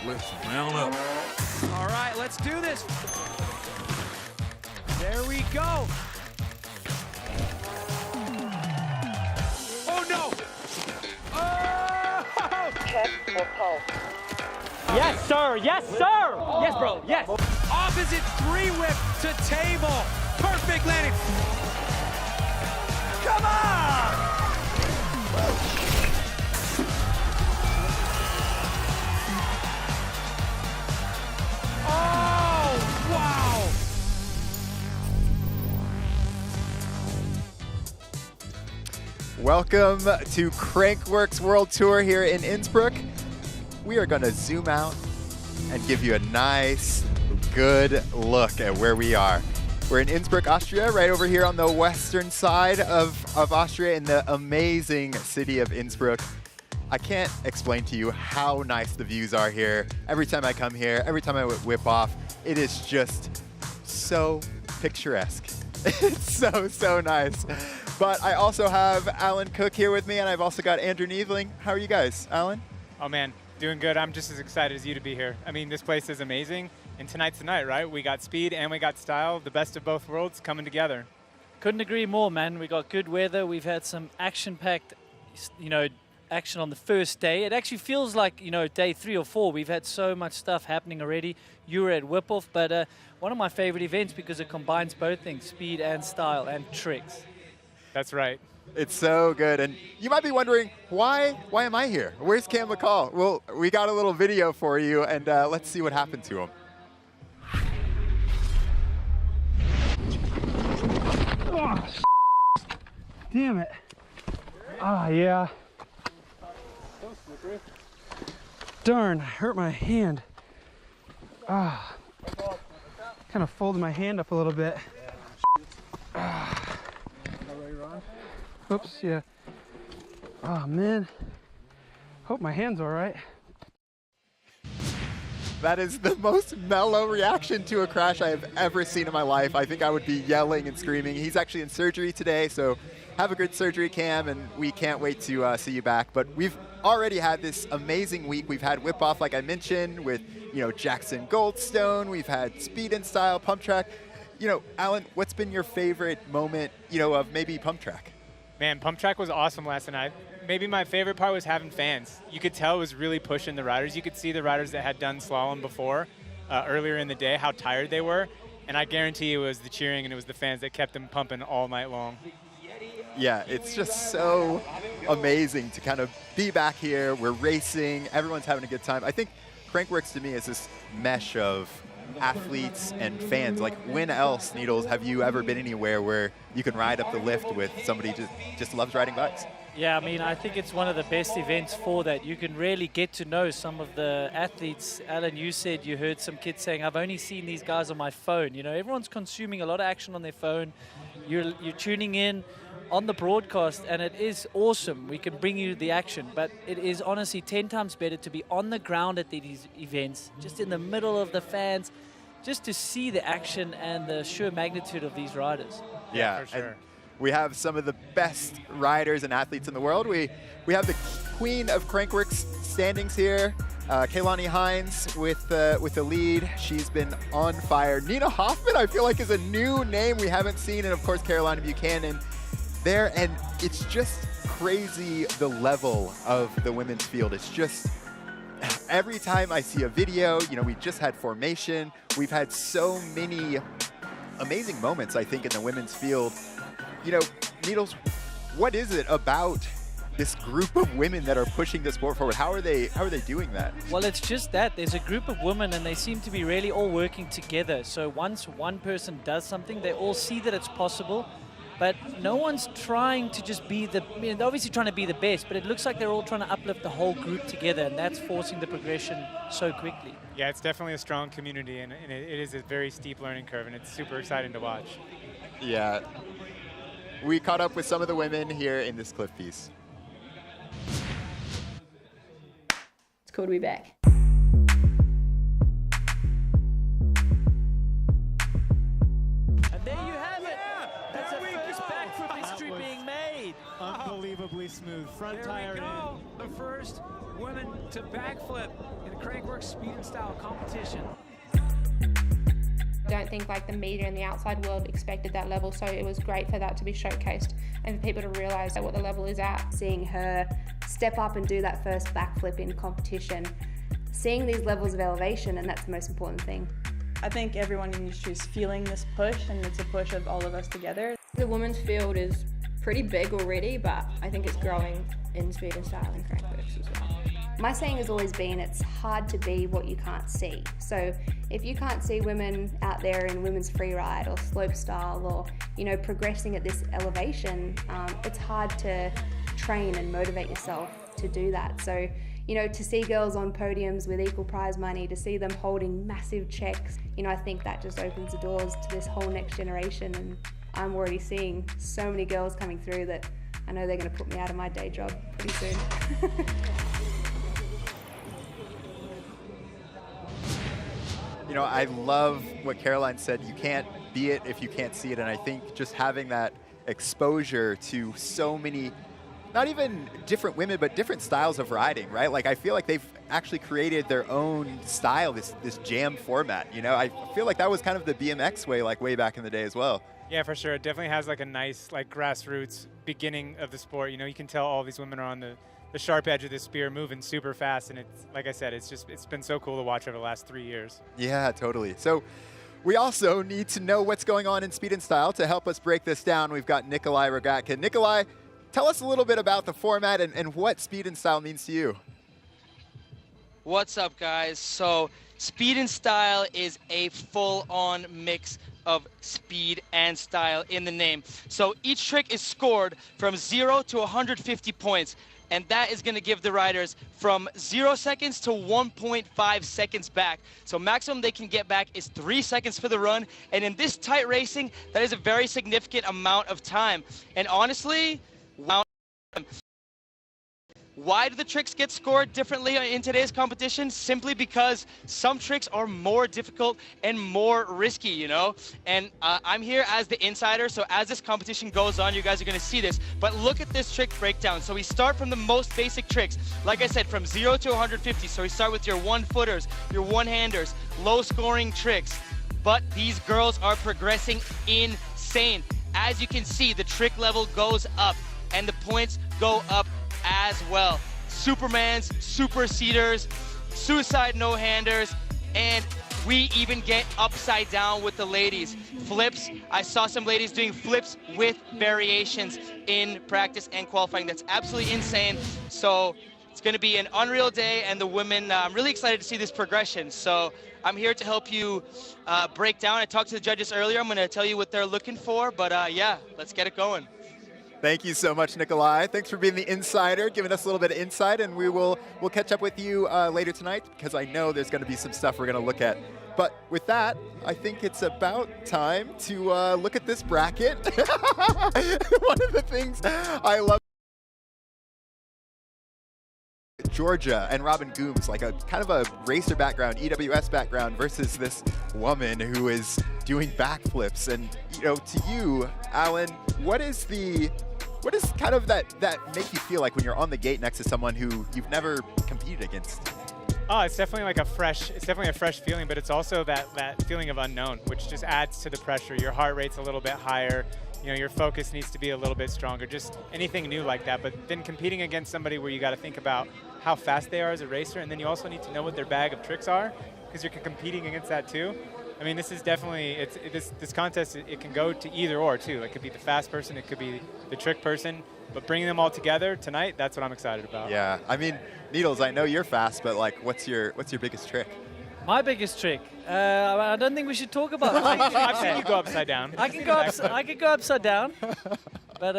Listen, mount up. All right, let's do this. There we go. Oh, no. Oh! Check for pulse. Yes, sir. Yes, sir. Yes, bro. Yes. Opposite 3-whip to table. Perfect landing. Come on! Oh, wow! Welcome to Crankworx World Tour here in Innsbruck. We are going to zoom out and give you a nice, good look at where we are. We're in Innsbruck, Austria, right over here on the western side of Austria in the amazing city of Innsbruck. I can't explain to you how nice the views are here. Every time I come here, every time I whip off, it is just so picturesque. It's so nice. But I also have Alan Cook here with me, and I've also got Andrew Neethling. How are you guys, Alan? Oh man, doing good. I'm just as excited as you to be here. I mean, this place is amazing. And tonight's the night, right? We got speed and we got style, the best of both worlds coming together. Couldn't agree more, man. We got good weather. We've had some action-packed, action on the first day. It actually feels like, day 3 or 4. We've had so much stuff happening already. You were at Whip-Off, but one of my favorite events because it combines both things, speed and style and tricks. That's right. It's so good. And you might be wondering, why am I here? Where's Cam McCall? Well, we got a little video for you, and let's see what happened to him. Oh, damn it. Ah, yeah. Darn, I hurt my hand. Ah. Kind of folded my hand up a little bit. Ah. Oops, yeah. Oh, man. Hope my hand's all right. That is the most mellow reaction to a crash I have ever seen in my life. I think I would be yelling and screaming. He's actually in surgery today, so have a good surgery, Cam, and we can't wait to see you back. But we've already had this amazing week. We've had Whip-Off, like I mentioned, with Jackson Goldstone. We've had Speed and Style, Pump Track. Alan, what's been your favorite moment, of maybe Pump Track? Man, Pump Track was awesome last night. Maybe my favorite part was having fans. You could tell it was really pushing the riders. You could see the riders that had done slalom before, earlier in the day, how tired they were. And I guarantee it was the cheering and it was the fans that kept them pumping all night long. Yeah, it's just so amazing to kind of be back here. We're racing. Everyone's having a good time. I think Crankworx to me is this mesh of athletes and fans. Like, when else, Needles, have you ever been anywhere where you can ride up the lift with somebody just loves riding bikes? Yeah, I mean, I think it's one of the best events for that. You can really get to know some of the athletes. Alan, you said you heard some kids saying, I've only seen these guys on my phone. Everyone's consuming a lot of action on their phone. You're tuning in on the broadcast, and it is awesome. We can bring you the action, but it is honestly 10 times better to be on the ground at these events, just in the middle of the fans, just to see the action and the sheer magnitude of these riders. Yeah, for sure. We have some of the best riders and athletes in the world. We have the queen of Crankworx standings here, Kaylani Hines with the lead. She's been on fire. Nina Hoffman, I feel like, is a new name we haven't seen, and of course Carolina Buchanan there. And it's just crazy, the level of the women's field. It's just, every time I see a video, we just had formation. We've had so many amazing moments, I think, in the women's field. Needles, what is it about this group of women that are pushing the sport forward? How are they doing that? Well, it's just that. There's a group of women, and they seem to be really all working together. So once one person does something, they all see that it's possible. But no one's trying to just be they're obviously trying to be the best, but it looks like they're all trying to uplift the whole group together, and that's forcing the progression so quickly. Yeah, it's definitely a strong community, and it is a very steep learning curve, and it's super exciting to watch. Yeah. We caught up with some of the women here in this cliff piece. It's cool to be back. And there you have it. That's a first backflip history being made. Unbelievably smooth. Front There tire we go. in. The first women to backflip in the Crankworx speed and style competition. I don't think like the media and the outside world expected that level, so it was great for that to be showcased and for people to realise what the level is at. Seeing her step up and do that first backflip in competition, seeing these levels of elevation, and that's the most important thing. I think everyone in the industry is feeling this push, and it's a push of all of us together. The women's field is pretty big already, but I think it's growing in speed and style and Crankworx as well. My saying has always been it's hard to be what you can't see. So if you can't see women out there in women's freeride or slopestyle or, you know, progressing at this elevation, it's hard to train and motivate yourself to do that. So, you know, to see girls on podiums with equal prize money, to see them holding massive checks, you know, I think that just opens the doors to this whole next generation. And I'm already seeing so many girls coming through that I know they're going to put me out of my day job pretty soon. You know, I love what Caroline said. You can't be it if you can't see it. And I think just having that exposure to so many, not even different women, but different styles of riding, right? Like, I feel like they've actually created their own style, this jam format. You know, I feel like that was kind of the BMX way, like way back in the day as well. Yeah, for sure. It definitely has like a nice like grassroots beginning of the sport. You know, you can tell all these women are on the sharp edge of the spear, moving super fast, and it's, like I said, it's been so cool to watch over the last 3 years. Yeah, totally. So we also need to know what's going on in speed and style. To help us break this down, we've got Nikolai Rogatka. Nikolai, tell us a little bit about the format and what speed and style means to you. What's up, guys? So speed and style is a full-on mix of speed and style in the name. So each trick is scored from 0 to 150 points. And that is going to give the riders from 0 seconds to 1.5 seconds back. So maximum they can get back is 3 seconds for the run. And in this tight racing, that is a very significant amount of time. And honestly, why do the tricks get scored differently in today's competition? Simply because some tricks are more difficult and more risky, you know? And I'm here as the insider, so as this competition goes on, you guys are gonna see this. But look at this trick breakdown. So we start from the most basic tricks. Like I said, from 0 to 150. So we start with your one-footers, your one-handers, low-scoring tricks. But these girls are progressing insane. As you can see, the trick level goes up, and the points go up as well. Supermans, super seaters, suicide no-handers, and we even get upside down with the ladies. Flips, I saw some ladies doing flips with variations in practice and qualifying. That's absolutely insane. So it's gonna be an unreal day, and the women, I'm really excited to see this progression. So I'm here to help you break down. I talked to the judges earlier. I'm gonna tell you what they're looking for, but yeah, let's get it going. Thank you so much, Nikolai. Thanks for being the insider, giving us a little bit of insight, and we'll catch up with you later tonight, because I know there's going to be some stuff we're going to look at. But with that, I think it's about time to look at this bracket. One of the things I love, Georgia and Robin Goomes, like a kind of a racer background, EWS background, versus this woman who is doing backflips. And you know, to you, Alan, what is kind of that make you feel like when you're on the gate next to someone who you've never competed against? Oh, it's definitely like a fresh feeling, but it's also that feeling of unknown, which just adds to the pressure. Your heart rate's a little bit higher. You know, your focus needs to be a little bit stronger, just anything new like that. But then competing against somebody where you got to think about how fast they are as a racer, and then you also need to know what their bag of tricks are, because you're competing against that too. I mean, this is definitely, this contest, it can go to either or too. It could be the fast person, it could be the trick person, but bringing them all together tonight, that's what I'm excited about. Yeah, I mean, Needles, I know you're fast, but like, what's your biggest trick? My biggest trick? I don't think we should talk about it. I've seen you go upside down. I can go upside down. But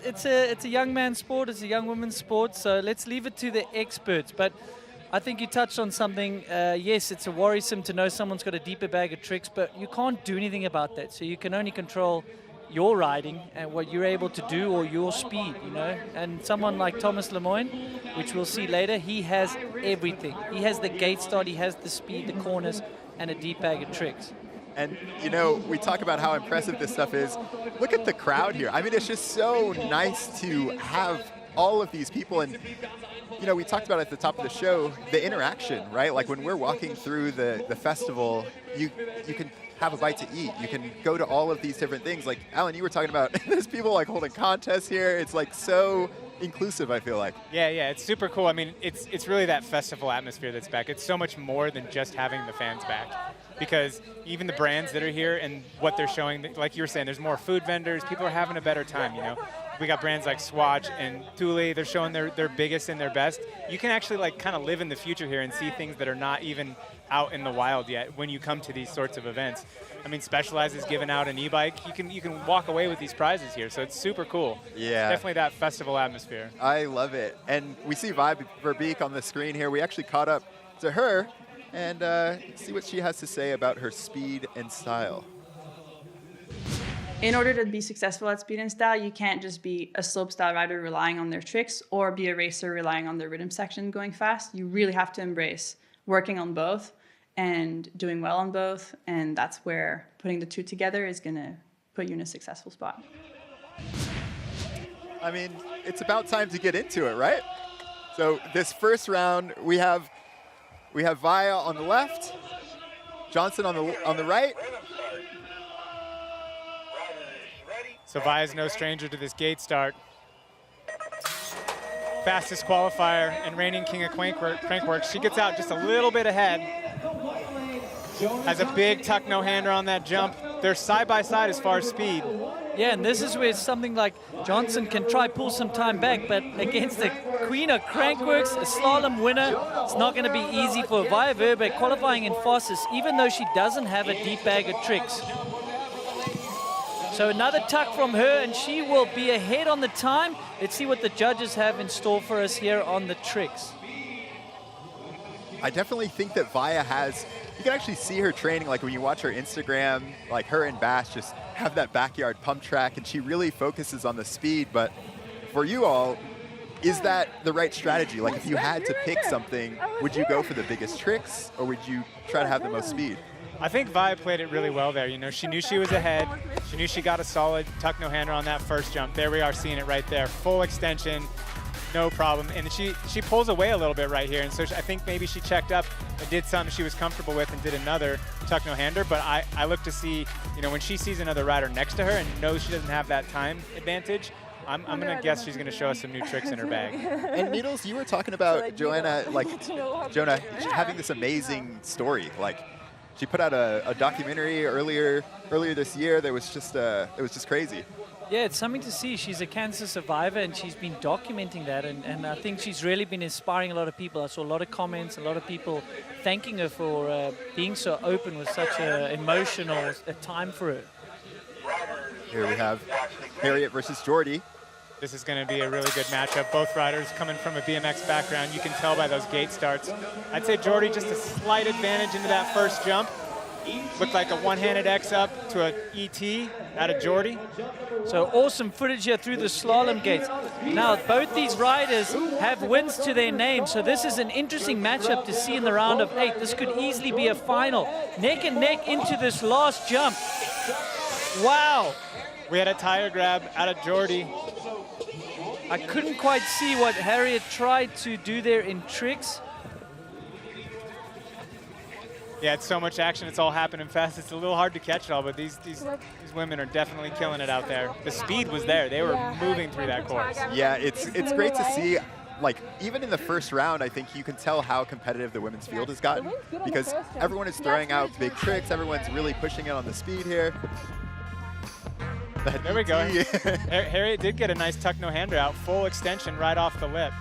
it's a young man's sport, it's a young woman's sport, so let's leave it to the experts. But I think you touched on something. Yes, it's a worrisome to know someone's got a deeper bag of tricks, but you can't do anything about that. So you can only control your riding and what you're able to do, or your speed, you know. And someone like Tomas Lemoine, which we'll see later, he has everything. He has the gate start, he has the speed, the corners, and a deep bag of tricks. And, you know, we talk about how impressive this stuff is. Look at the crowd here. I mean, it's just so nice to have all of these people. And you know, we talked about at the top of the show, the interaction, right? Like when we're walking through the festival, you can have a bite to eat. You can go to all of these different things. Like, Alan, you were talking about, there's people like holding contests here. It's like so inclusive, I feel like. Yeah, it's super cool. I mean, it's really that festival atmosphere that's back. It's so much more than just having the fans back. Because even the brands that are here and what they're showing, like you were saying, there's more food vendors. People are having a better time, you know. We got brands like Swatch and Thule. They're showing their biggest and their best. You can actually like kind of live in the future here and see things that are not even out in the wild yet when you come to these sorts of events. I mean, Specialized is giving out an e-bike. You can walk away with these prizes here, so it's super cool. Yeah. It's definitely that festival atmosphere. I love it. And we see Vibe Verbeek on the screen here. We actually caught up to her and see what she has to say about her speed and style. In order to be successful at speed and style, you can't just be a slopestyle rider relying on their tricks or be a racer relying on their rhythm section going fast. You really have to embrace working on both and doing well on both, and that's where putting the two together is going to put you in a successful spot. I mean, it's about time to get into it, right? So this first round, we have Vaya on the left, Johnson on the right. So Vaya's no stranger to this gate start. Fastest qualifier and reigning king of Crankworx. She gets out just a little bit ahead. Has a big tuck no-hander on that jump. They're side by side as far as speed. Yeah, and this is where something like Johnson can try pull some time back, but against the queen of Crankworx, a slalom winner, it's not going to be easy for Vaya Verbeek qualifying in fastest, even though she doesn't have a deep bag of tricks. So another tuck from her, and she will be ahead on the time. Let's see what the judges have in store for us here on the tricks. I definitely think that Vaya has, you can actually see her training, like when you watch her Instagram, like her and Bash just have that backyard pump track, and she really focuses on the speed. But for you all, is that the right strategy? Like if you had to pick something, would you go for the biggest tricks, or would you try to have the most speed? I think Vaya played it really well there. You know, she knew she was ahead. She knew she got a solid tuck no-hander on that first jump. There we are seeing it right there. Full extension, no problem. And she pulls away a little bit right here. And so I think maybe she checked up and did something she was comfortable with and did another tuck no-hander. But I look to see, you know, when she sees another rider next to her and knows she doesn't have that time advantage, I'm going to guess she's going to show us some new tricks in her bag. And Needles, you were talking about Jonah having this amazing story. Like, she put out a documentary earlier this year that was just it was just crazy. Yeah, it's something to see. She's a cancer survivor, and she's been documenting that, and I think she's really been inspiring a lot of people. I saw a lot of comments, a lot of people thanking her for being so open with such an emotional time for her. Here we have Harriet versus Jordy. This is going to be a really good matchup. Both riders coming from a BMX background. You can tell by those gate starts. I'd say Jordy just a slight advantage into that first jump. Looked like a one-handed X up to an ET out of Jordy. So awesome footage here through the slalom gates. Now, both these riders have wins to their name, so this is an interesting matchup to see in the round of 8. This could easily be a final. Neck and neck into this last jump. Wow. We had a tire grab out of Jordy. I couldn't quite see what Harriet tried to do there in tricks. Yeah, it's so much action. It's all happening fast. It's a little hard to catch it all, but these women are definitely killing it out there. The speed was there. They were moving through that course. Yeah, it's great to see. Like, even in the first round, I think you can tell how competitive the women's field has gotten, because everyone is throwing out big tricks. Everyone's really pushing it on the speed here. There we go. Harriet did get a nice tuck no-hander out, full extension right off the lip.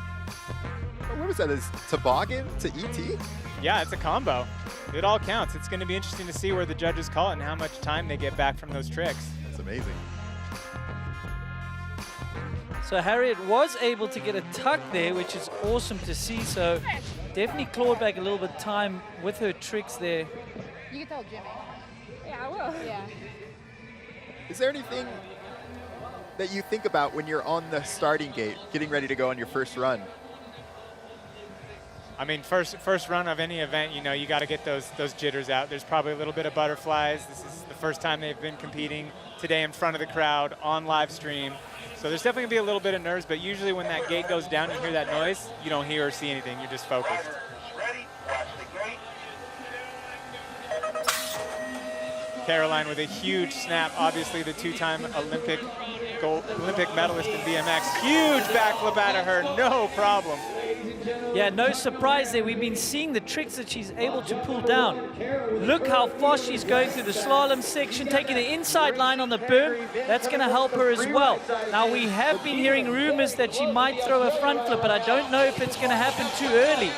What was that, is toboggan to ET? Yeah, it's a combo. It all counts. It's going to be interesting to see where the judges call it and how much time they get back from those tricks. That's amazing. So Harriet was able to get a tuck there, which is awesome to see. So definitely clawed back a little bit of time with her tricks there. You can tell Jimmy. Yeah, I will. Yeah. Is there anything that you think about when you're on the starting gate, getting ready to go on your first run? I mean, first run of any event, you know, you got to get those jitters out. There's probably a little bit of butterflies. This is the first time they've been competing today in front of the crowd on live stream. So there's definitely going to be a little bit of nerves, but usually when that gate goes down, you hear that noise, you don't hear or see anything. You're just focused. Caroline with a huge snap, obviously the two-time Olympic medalist in BMX. Huge backflip out of her, no problem. Yeah, no surprise there. We've been seeing the tricks that she's able to pull down. Look how fast she's going through the slalom section, taking the inside line on the berm. That's going to help her as well. Now, we have been hearing rumors that she might throw a front flip, but I don't know if it's going to happen too early.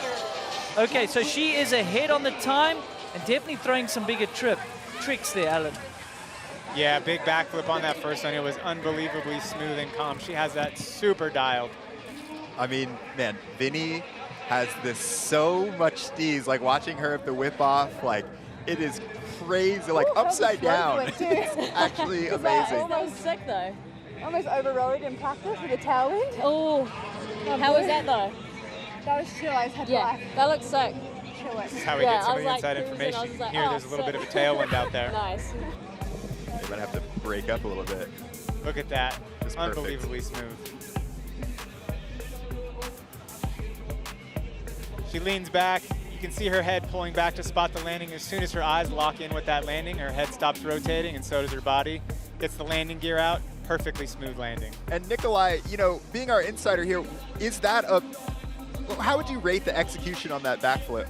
Okay, so she is ahead on the time and definitely throwing some bigger tricks there, Alan. Yeah, big backflip on that first one. It was unbelievably smooth and calm. She has that super dialed. I mean, man, Vinny has this so much steez. Like watching her at the whip off, like it is crazy. Like upside down. It's actually amazing. Almost sick though. Almost overrode in practice with a tailwind. Oh, how was that though? That was chill as head life. That looks sick. This is how we get some of the inside information. Like, here, there's a little bit of a tailwind out there. Nice. You're gonna have to break up a little bit. Look at that. Just unbelievably smooth. She leans back. You can see her head pulling back to spot the landing. As soon as her eyes lock in with that landing, her head stops rotating, and so does her body. Gets the landing gear out. Perfectly smooth landing. And Nikolai, you know, being our insider here, is that how would you rate the execution on that backflip?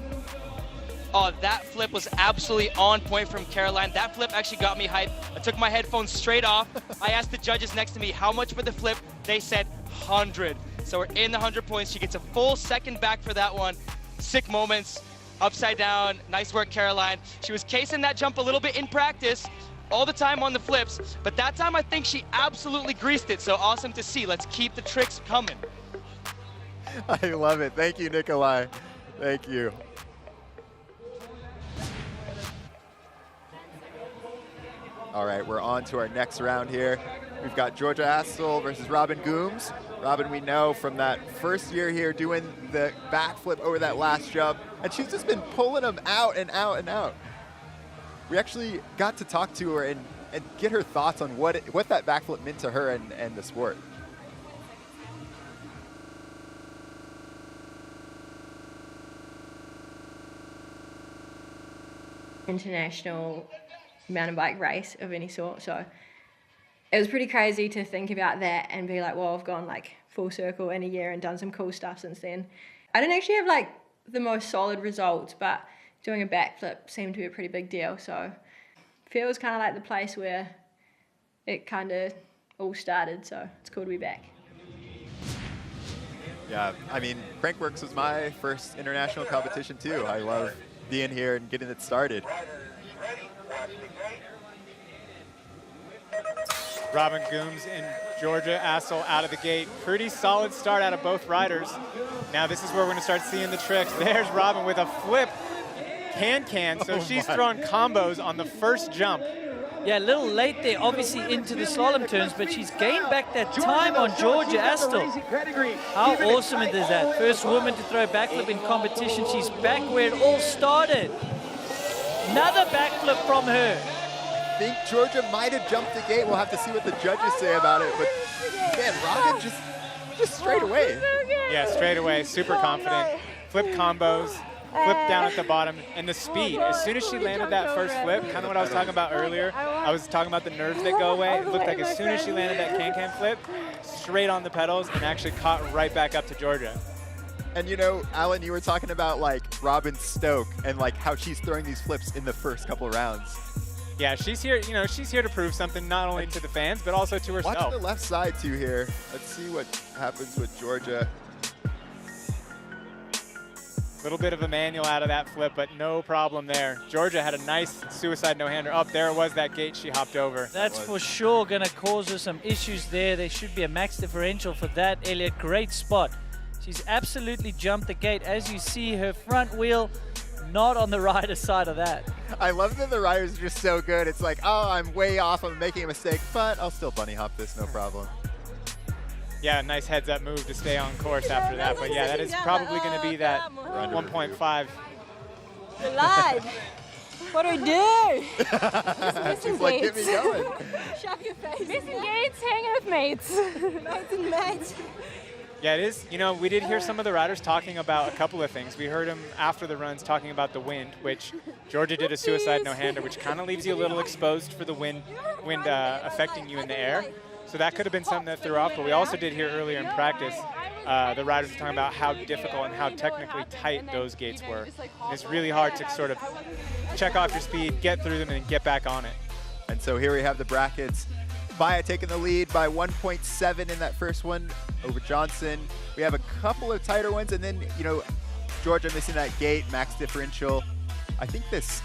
Oh, that flip was absolutely on point from Caroline. That flip actually got me hyped. I took my headphones straight off. I asked the judges next to me how much for the flip. They said 100. So we're in the 100 points. She gets a full second back for that one. Sick moments, upside down. Nice work, Caroline. She was casing that jump a little bit in practice, all the time on the flips, but that time I think she absolutely greased it. So awesome to see. Let's keep the tricks coming. I love it. Thank you, Nikolai. Thank you. All right, we're on to our next round here. We've got Georgia Astle versus Robin Goomes. Robin, we know from that first year here doing the backflip over that last jump, and she's just been pulling them out and out and out. We actually got to talk to her and get her thoughts on what that backflip meant to her and the sport. International mountain bike race of any sort, so it was pretty crazy to think about that and be like, well, I've gone like full circle in a year and done some cool stuff since then. I didn't actually have like the most solid results, but doing a backflip seemed to be a pretty big deal, so feels kind of like the place where it kind of all started, so it's cool to be back. Yeah, I mean, Crankworx was my first international competition too. I love being here and getting it started. Robin Goomes and Georgia Astle out of the gate. Pretty solid start out of both riders. Now this is where we're going to start seeing the tricks. There's Robin with a flip can, so she's throwing combos on the first jump. Yeah, a little late there, obviously into the slalom turns, but she's gained back that time on Georgia Astle. How awesome is that? First woman to throw a backflip in competition. She's back where it all started. Another backflip from her. I think Georgia might have jumped the gate. We'll have to see what the judges say about it, but man, Robin just straight away. Yeah, straight away, super confident. Flip combos, flip down at the bottom, and the speed. As soon as she landed that first flip, kind of what I was talking about earlier, I was talking about the nerves that go away. It looked like as soon as she landed that can flip, straight on the pedals and actually caught right back up to Georgia. And you know, Alan, you were talking about like Robin Stoke and like how she's throwing these flips in the first couple of rounds. Yeah, she's here, you know, she's here to prove something not only to the fans, but also to herself. Watch the left side too here. Let's see what happens with Georgia. Little bit of a manual out of that flip, but no problem there. Georgia had a nice suicide no-hander. Up there was that gate she hopped over. That's for sure going to cause her some issues there. There should be a max differential for that, Elliot. Great spot. She's absolutely jumped the gate. As you see, her front wheel not on the rider side of that. I love that the riders are just so good. It's like, oh, I'm way off, I'm making a mistake, but I'll still bunny hop this, no problem. Yeah, nice heads-up move to stay on course after that. But yeah, that is probably going to be that 1.5. You're live. What do we do? She's like, get me going. Shove your face. Missing gates, hanging with mates. Mates and mates. Yeah, it is. You know, we did hear some of the riders talking about a couple of things. We heard them after the runs talking about the wind, which Georgia did a suicide no-hander, which kind of leaves you a little exposed for the wind affecting you in the air. So that could have been something that threw off. But we also did hear earlier in practice, the riders were talking about how difficult and how technically tight those gates were. And it's really hard to sort of check off your speed, get through them, and get back on it. And so here we have the brackets. Baya taking the lead by 1.7 in that first one over Johnson. We have a couple of tighter ones, and then, you know, Georgia missing that gate, max differential. I think this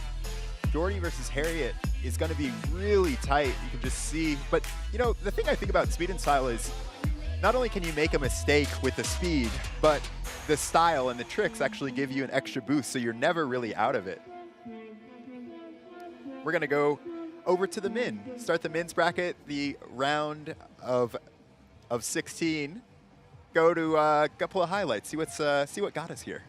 Jordy versus Harriet is going to be really tight. You can just see. But, you know, the thing I think about speed and style is not only can you make a mistake with the speed, but the style and the tricks actually give you an extra boost, so you're never really out of it. We're going to go over to the men. Start the men's bracket, the round of 16. Go to a couple of highlights. See what got us here.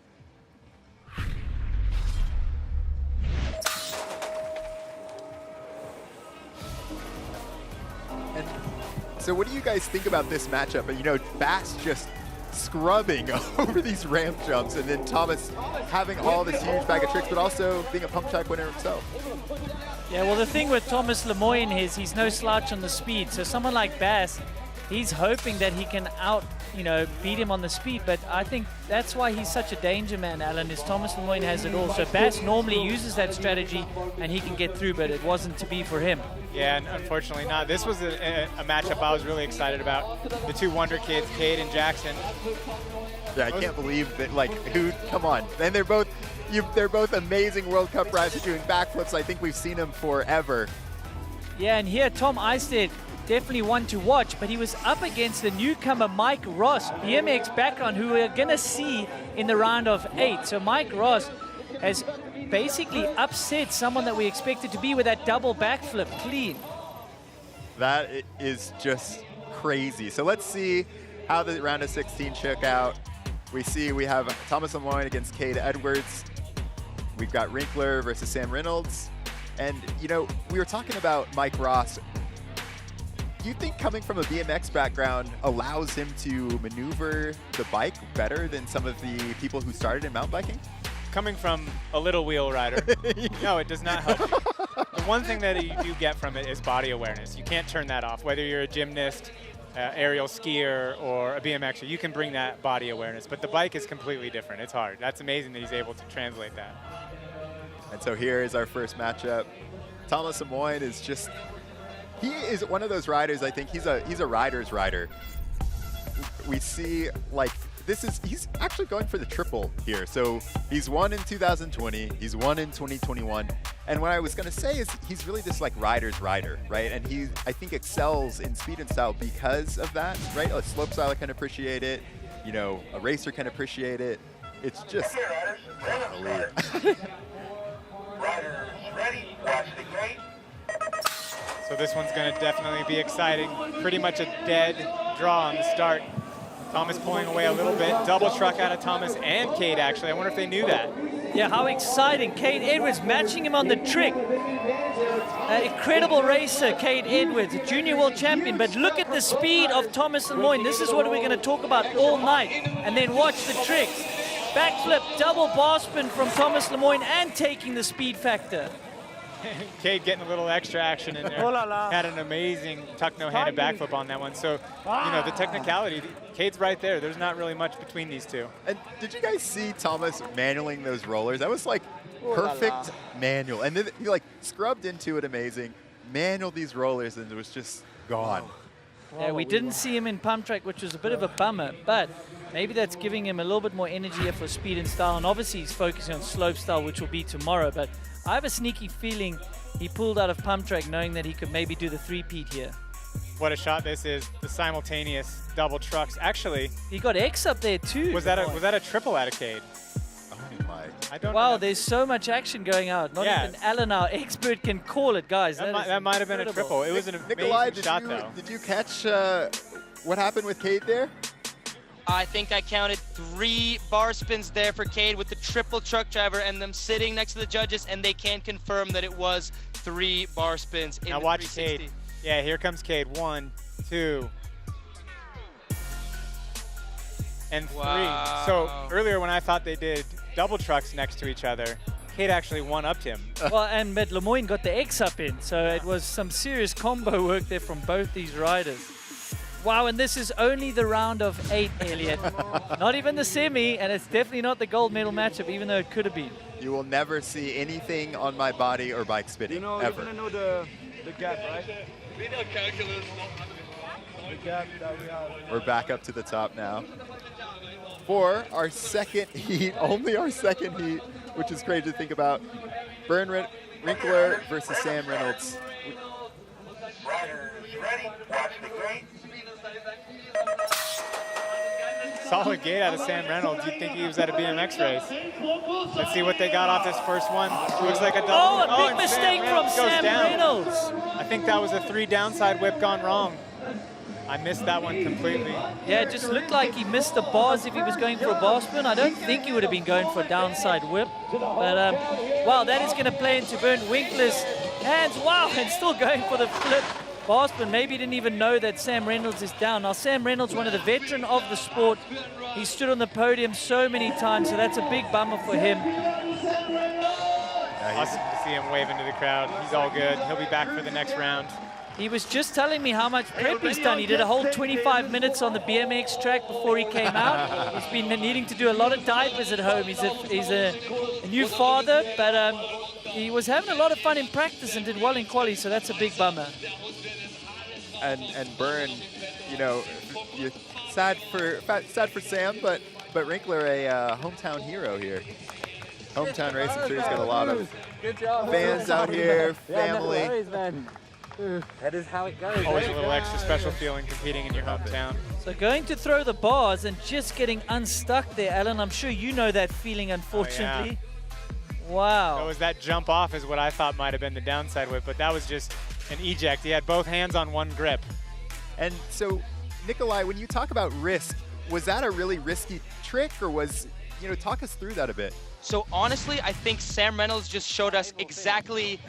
And so, what do you guys think about this matchup? You know, Bass just scrubbing over these ramp jumps, and then Thomas having all this huge bag of tricks, but also being a pump track winner himself. Yeah, well, the thing with Tomas Lemoine is he's no slouch on the speed. So someone like Bass, he's hoping that he can beat him on the speed. But I think that's why he's such a danger man, Alan, is Tomas Lemoine has it all. So Bass normally uses that strategy and he can get through, but it wasn't to be for him. Yeah, and unfortunately not. This was a matchup I was really excited about. The two wonder kids, Cade and Jackson. Yeah, I can't believe that, like, come on. And they're both amazing World Cup riders doing backflips. I think we've seen them forever. Yeah, and here Tom Eistedt, definitely one to watch, but he was up against the newcomer Mike Ross, BMX background, who we're going to see in the round of 8. So Mike Ross has basically upset someone that we expected to be with that double backflip clean. That is just crazy. So let's see how the round of 16 shook out. We have Tomas Lemoine against Cade Edwards. We've got Rinkler versus Sam Reynolds. And, you know, we were talking about Mike Ross. Do you think coming from a BMX background allows him to maneuver the bike better than some of the people who started in mountain biking? Coming from a little wheel rider, no, it does not help you. The one thing that you do get from it is body awareness. You can't turn that off. Whether you're a gymnast, aerial skier, or a BMXer, you can bring that body awareness. But the bike is completely different. It's hard. That's amazing that he's able to translate that. And so here is our first matchup. Tomas Lemoine is he is one of those riders. I think he's a rider's rider. We see, like, he's actually going for the triple here. So he's won in 2020, he's won in 2021. And what I was gonna say is he's really just like rider's rider, right? And he, I think, excels in speed and style because of that, right? A slope styler can appreciate it, you know, a racer can appreciate it. It's just elite. Riders ready, watch the gate. So this one's going to definitely be exciting. Pretty much a dead draw on the start. Thomas pulling away a little bit. Double truck out of Thomas and Cade, actually. I wonder if they knew that. Yeah, how exciting. Cade Edwards matching him on the trick. Incredible racer, Cade Edwards, a junior world champion. But look at the speed of Tomas Lemoine. This is what we're going to talk about all night. And then watch the tricks. Backflip, double bar spin from Tomas Lemoine and taking the speed factor. Cade getting a little extra action in there. Had an amazing tuck no-handed backflip on that one. So, you know, the technicality, Cade's right there. There's not really much between these two. And did you guys see Thomas manualing those rollers? That was like perfect manual. And then he like scrubbed into it amazing, manualed these rollers, and it was just gone. Yeah, we didn't see him in pump track, which was a bit of a bummer, but maybe that's giving him a little bit more energy here for speed and style. And obviously he's focusing on slope style, which will be tomorrow. But I have a sneaky feeling he pulled out of pump track knowing that he could maybe do the three-peat here. What a shot this is, the simultaneous double trucks. Actually, he got X up there too. Was that a triple out of Cade? Oh my. I don't wow, know. there's so much action going out. Not even Alan, our expert, can call it, guys. That might have been a triple. It was an amazing shot, though. Did you catch what happened with Cade there? I think I counted 3 bar spins there for Cade with the triple truck driver and them sitting next to the judges, and they can confirm that it was 3 bar spins in now the watch 360. Cade. Yeah, here comes Cade. 1, 2, and 3. Wow. So earlier when I thought they did double trucks next to each other, Cade actually one-upped him. Well, and Lemoine got the X up in, so it was some serious combo work there from both these riders. Wow, and this is only the round of 8, Elliot. Not even the semi, and it's definitely not the gold medal matchup, even though it could have been. You will never see anything on my body or bike spinning, ever. You know the gap, right? We know calculus. The gap that we have. We're back up to the top now. For our second heat, only our second heat, which is crazy to think about. Bernd Winkler versus Sam Reynolds. Riders ready. Watch the green. Solid gate out of Sam Reynolds. You'd think he was at a BMX race. Let's see what they got off this first one. Looks like a double. Oh, a big mistake from Sam Reynolds. I think that was a 3 downside whip gone wrong. I missed that one completely. Yeah, it just looked like he missed the bars if he was going for a bar spin. I don't think he would have been going for a downside whip. But, wow, that is going to play into Bernd Winkler's hands. Wow, and still going for the flip bar spin. Maybe he didn't even know that Sam Reynolds is down. Now, Sam Reynolds, one of the veteran of the sport. He stood on the podium so many times, so that's a big bummer for him. Awesome to see him waving to the crowd. He's all good. He'll be back for the next round. He was just telling me how much prep he's done. He did a whole 25 minutes on the BMX track before he came out. He's been needing to do a lot of diapers at home. He's a new father, but he was having a lot of fun in practice and did well in quali, so that's a big bummer. And Bernd, you know, you're sad for Sam, but Winkler, a hometown hero here. Hometown racing sure he's got a lot of fans out here, family. That is how it goes. Always a little extra special feeling competing in your hometown. So going to throw the bars and just getting unstuck there, Alan. I'm sure you know that feeling, unfortunately. Oh, yeah. Wow. That was that jump off is what I thought might have been the downside whip, but that was just an eject. He had both hands on one grip. And so, Nikolai, when you talk about risk, was that a really risky trick, or was, you know, talk us through that a bit? So honestly, I think Sam Reynolds just showed us exactly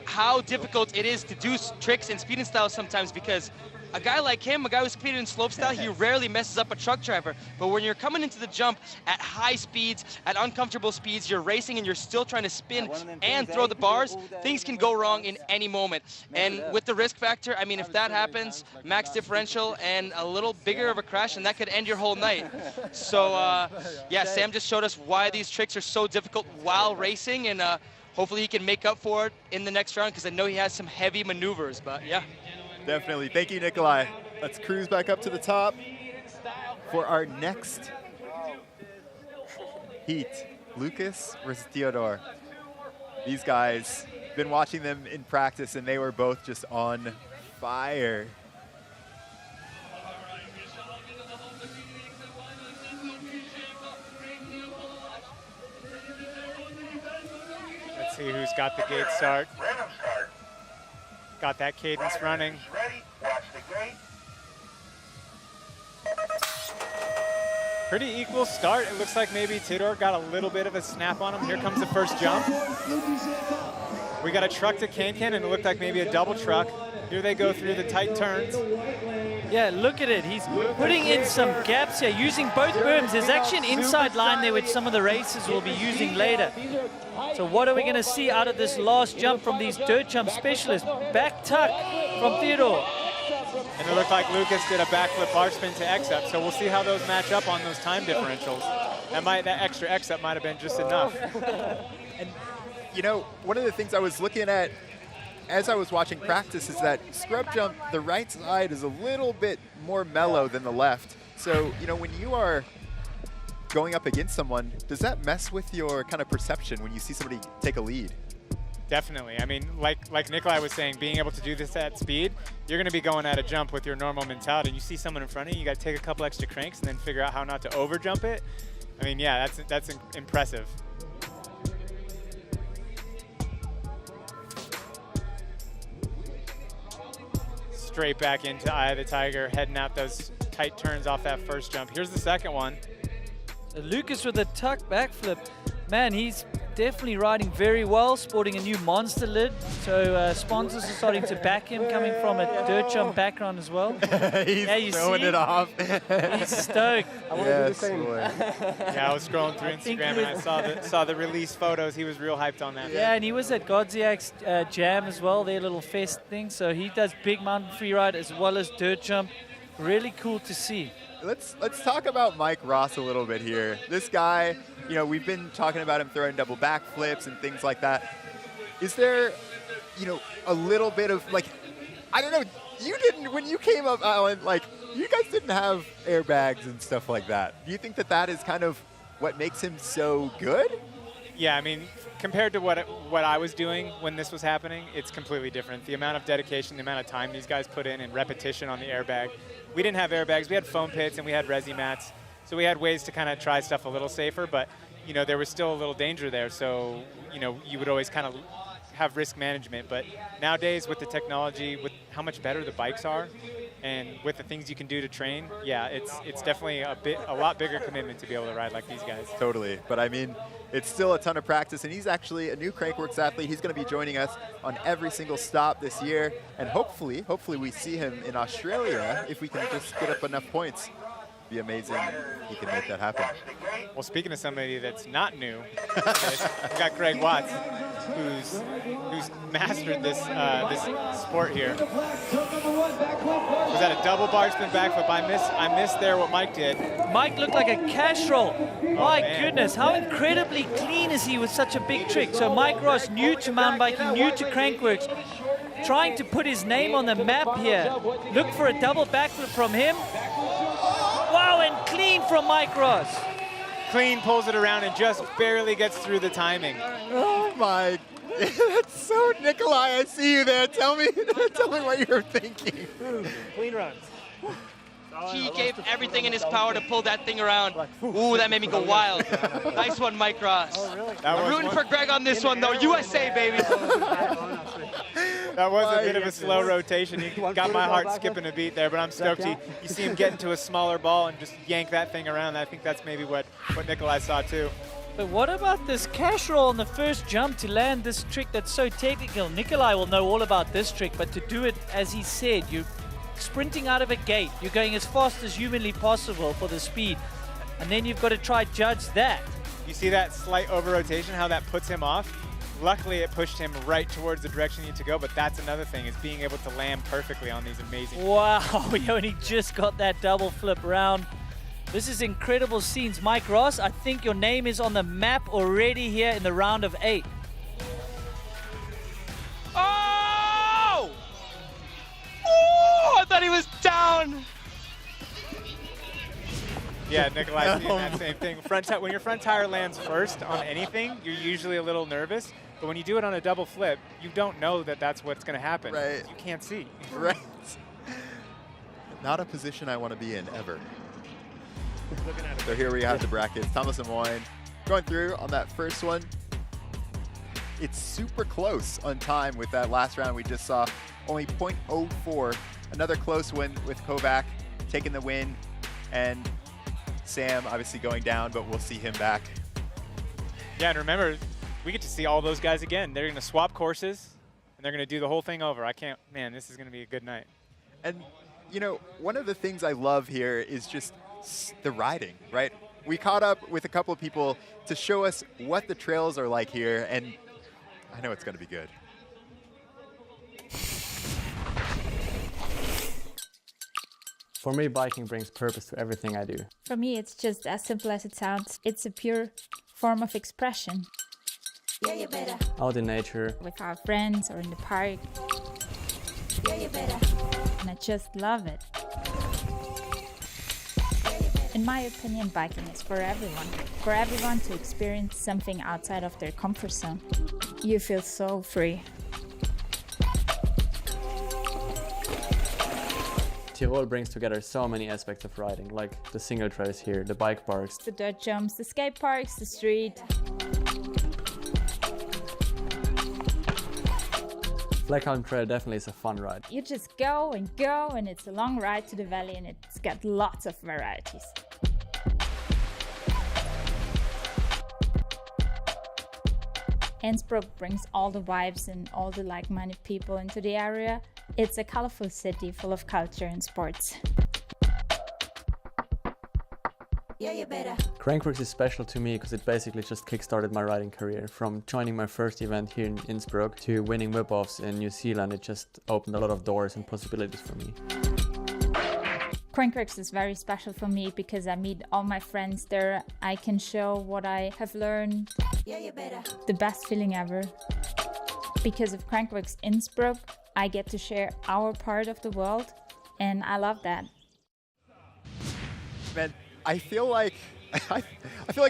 how difficult it is to do tricks in speed and style sometimes, because a guy like him, a guy who's competed in slopestyle, he rarely messes up a truck driver. But when you're coming into the jump at high speeds, at uncomfortable speeds, you're racing and you're still trying to spin and throw the bars, things can go wrong in any moment. And with the risk factor, I mean, if that happens, max differential and a little bigger of a crash, and that could end your whole night. So, yeah, Sam just showed us why these tricks are so difficult while racing, and hopefully he can make up for it in the next round, because I know he has some heavy maneuvers, but yeah. Definitely. Thank you, Nikolai. Let's cruise back up to the top for our next heat. Lucas versus Teodor. These guys, been watching them in practice, and they were both just on fire. Let's see who's got the gate start. Got that cadence running. Pretty equal start. It looks like maybe Teodor got a little bit of a snap on him. Here comes the first jump. We got a truck to Can-Can, and it looked like maybe a double truck. Here they go through the tight turns. Yeah, look at it. He's putting in some gaps here, using both berms. There's actually an inside line there which some of the racers will be using later. So what are we going to see out of this last jump from these dirt jump specialists? Back tuck from Teodor. And it looked like Lucas did a backflip bar spin to X-up, so we'll see how those match up on those time differentials. That extra X-up might have been just enough. And, you know, one of the things I was looking at as I was watching practice is that scrub jump, the right side is a little bit more mellow than the left. So, you know, when you are going up against someone, does that mess with your kind of perception when you see somebody take a lead? Definitely. I mean, like Nikolai was saying, being able to do this at speed, you're going to be going at a jump with your normal mentality. You see someone in front of you, you got to take a couple extra cranks and then figure out how not to over jump it. I mean, yeah, that's impressive. straight back into Eye of the Tiger, heading out those tight turns off that first jump. Here's the second one. Lucas with a tuck backflip. Man, he's definitely riding very well, sporting a new monster lid. So sponsors are starting to back him, coming from a dirt jump background as well. He's throwing it off. He's stoked. I want to do the same. Yeah, I was scrolling through Instagram and I saw the release photos. He was real hyped on that. Yeah, and he was at Godziak's Jam as well, their little fest thing. So he does big mountain freeride as well as dirt jump. Really cool to see. Let's talk about Mike Ross a little bit here. This guy, you know, we've been talking about him throwing double backflips and things like that. Is there, you know, a little bit of, like, I don't know, you didn't, when you came up, Alan, like, you guys didn't have airbags and stuff like that. Do you think that that is kind of what makes him so good? Yeah, I mean, compared to what I was doing when this was happening, it's completely different. The amount of dedication, the amount of time these guys put in and repetition on the airbag. We didn't have airbags. We had foam pits and we had resi mats. So we had ways to kind of try stuff a little safer, but, you know, there was still a little danger there. So, you know, you would always kind of have risk management. But nowadays with the technology, with how much better the bikes are, and with the things you can do to train, yeah, it's definitely a lot bigger commitment to be able to ride like these guys. Totally, but I mean, it's still a ton of practice, and he's actually a new Crankworx athlete. He's going to be joining us on every single stop this year, and hopefully we see him in Australia if we can just get up enough points. Be amazing if he can make that happen. Well, speaking of somebody that's not new, we've got Greg Watts, who's mastered this sport here. Was that a double bar spin backflip? I missed there what Mike did. Mike looked like a cash roll. My goodness, how incredibly clean is he with such a big trick? So Mike Ross, new to mountain biking, new to Crankworx, trying to put his name on the map here. Look for a double backflip from him. Wow, and clean from Mike Ross. Clean, pulls it around and just barely gets through the timing. Oh my, that's so Nikolai, I see you there. Tell me what you're thinking. Clean runs. He gave everything in his power to pull that thing around. Ooh, that made me go wild. Nice one, Mike Ross. Oh, really? I'm rooting for Greg on this one, though. USA, baby. That was a bit of a slow rotation. He got my heart skipping a beat there, but I'm stoked. You see him get into a smaller ball and just yank that thing around. I think that's maybe what Nikolai saw too. But what about this cash roll on the first jump to land this trick that's so technical? Nikolai will know all about this trick, but to do it, as he said, you're sprinting out of a gate. You're going as fast as humanly possible for the speed. And then you've got to try judge that. You see that slight over rotation, how that puts him off? Luckily, it pushed him right towards the direction you need to go, but that's another thing, is being able to land perfectly on these amazing. Wow, we only just got that double flip round. This is incredible scenes. Mike Ross, I think your name is on the map already here in the round of 8. Oh! Oh, I thought he was down. Yeah, Nikolai's seeing that same thing. When your front tire lands first on anything, you're usually a little nervous. But when you do it on a double flip, you don't know that that's what's going to happen. Right. You can't see. Right. Not a position I want to be in ever. So here we have the brackets. Tomas Lemoine going through on that first one. It's super close on time with that last round we just saw. Only 0.04. Another close win with Kovac taking the win. And Sam obviously going down, but we'll see him back. Yeah, and remember, we get to see all those guys again. They're going to swap courses, and they're going to do the whole thing over. Man, this is going to be a good night. And, you know, one of the things I love here is just the riding, right? We caught up with a couple of people to show us what the trails are like here, and I know it's going to be good. For me, biking brings purpose to everything I do. For me, it's just as simple as it sounds. It's a pure form of expression. Yeah, you better. Out in nature. With our friends or in the park. Yeah, you better. And I just love it. In my opinion, biking is for everyone. For everyone to experience something outside of their comfort zone. You feel so free. Tirol brings together so many aspects of riding, like the single trails here, the bike parks, the dirt jumps, the skate parks, the street. Fleckholm Trail definitely is a fun ride. You just go, and it's a long ride to the valley, and it's got lots of varieties. Innsbruck brings all the vibes and all the like-minded people into the area. It's a colorful city full of culture and sports. Yeah, you better. Crankworx is special to me because it basically just kickstarted my riding career. From joining my first event here in Innsbruck to winning whip-offs in New Zealand, it just opened a lot of doors and possibilities for me. Crankworx is very special for me because I meet all my friends there. I can show what I have learned. Yeah, you better. The best feeling ever. Because of Crankworx Innsbruck, I get to share our part of the world, and I love that. Man, I feel like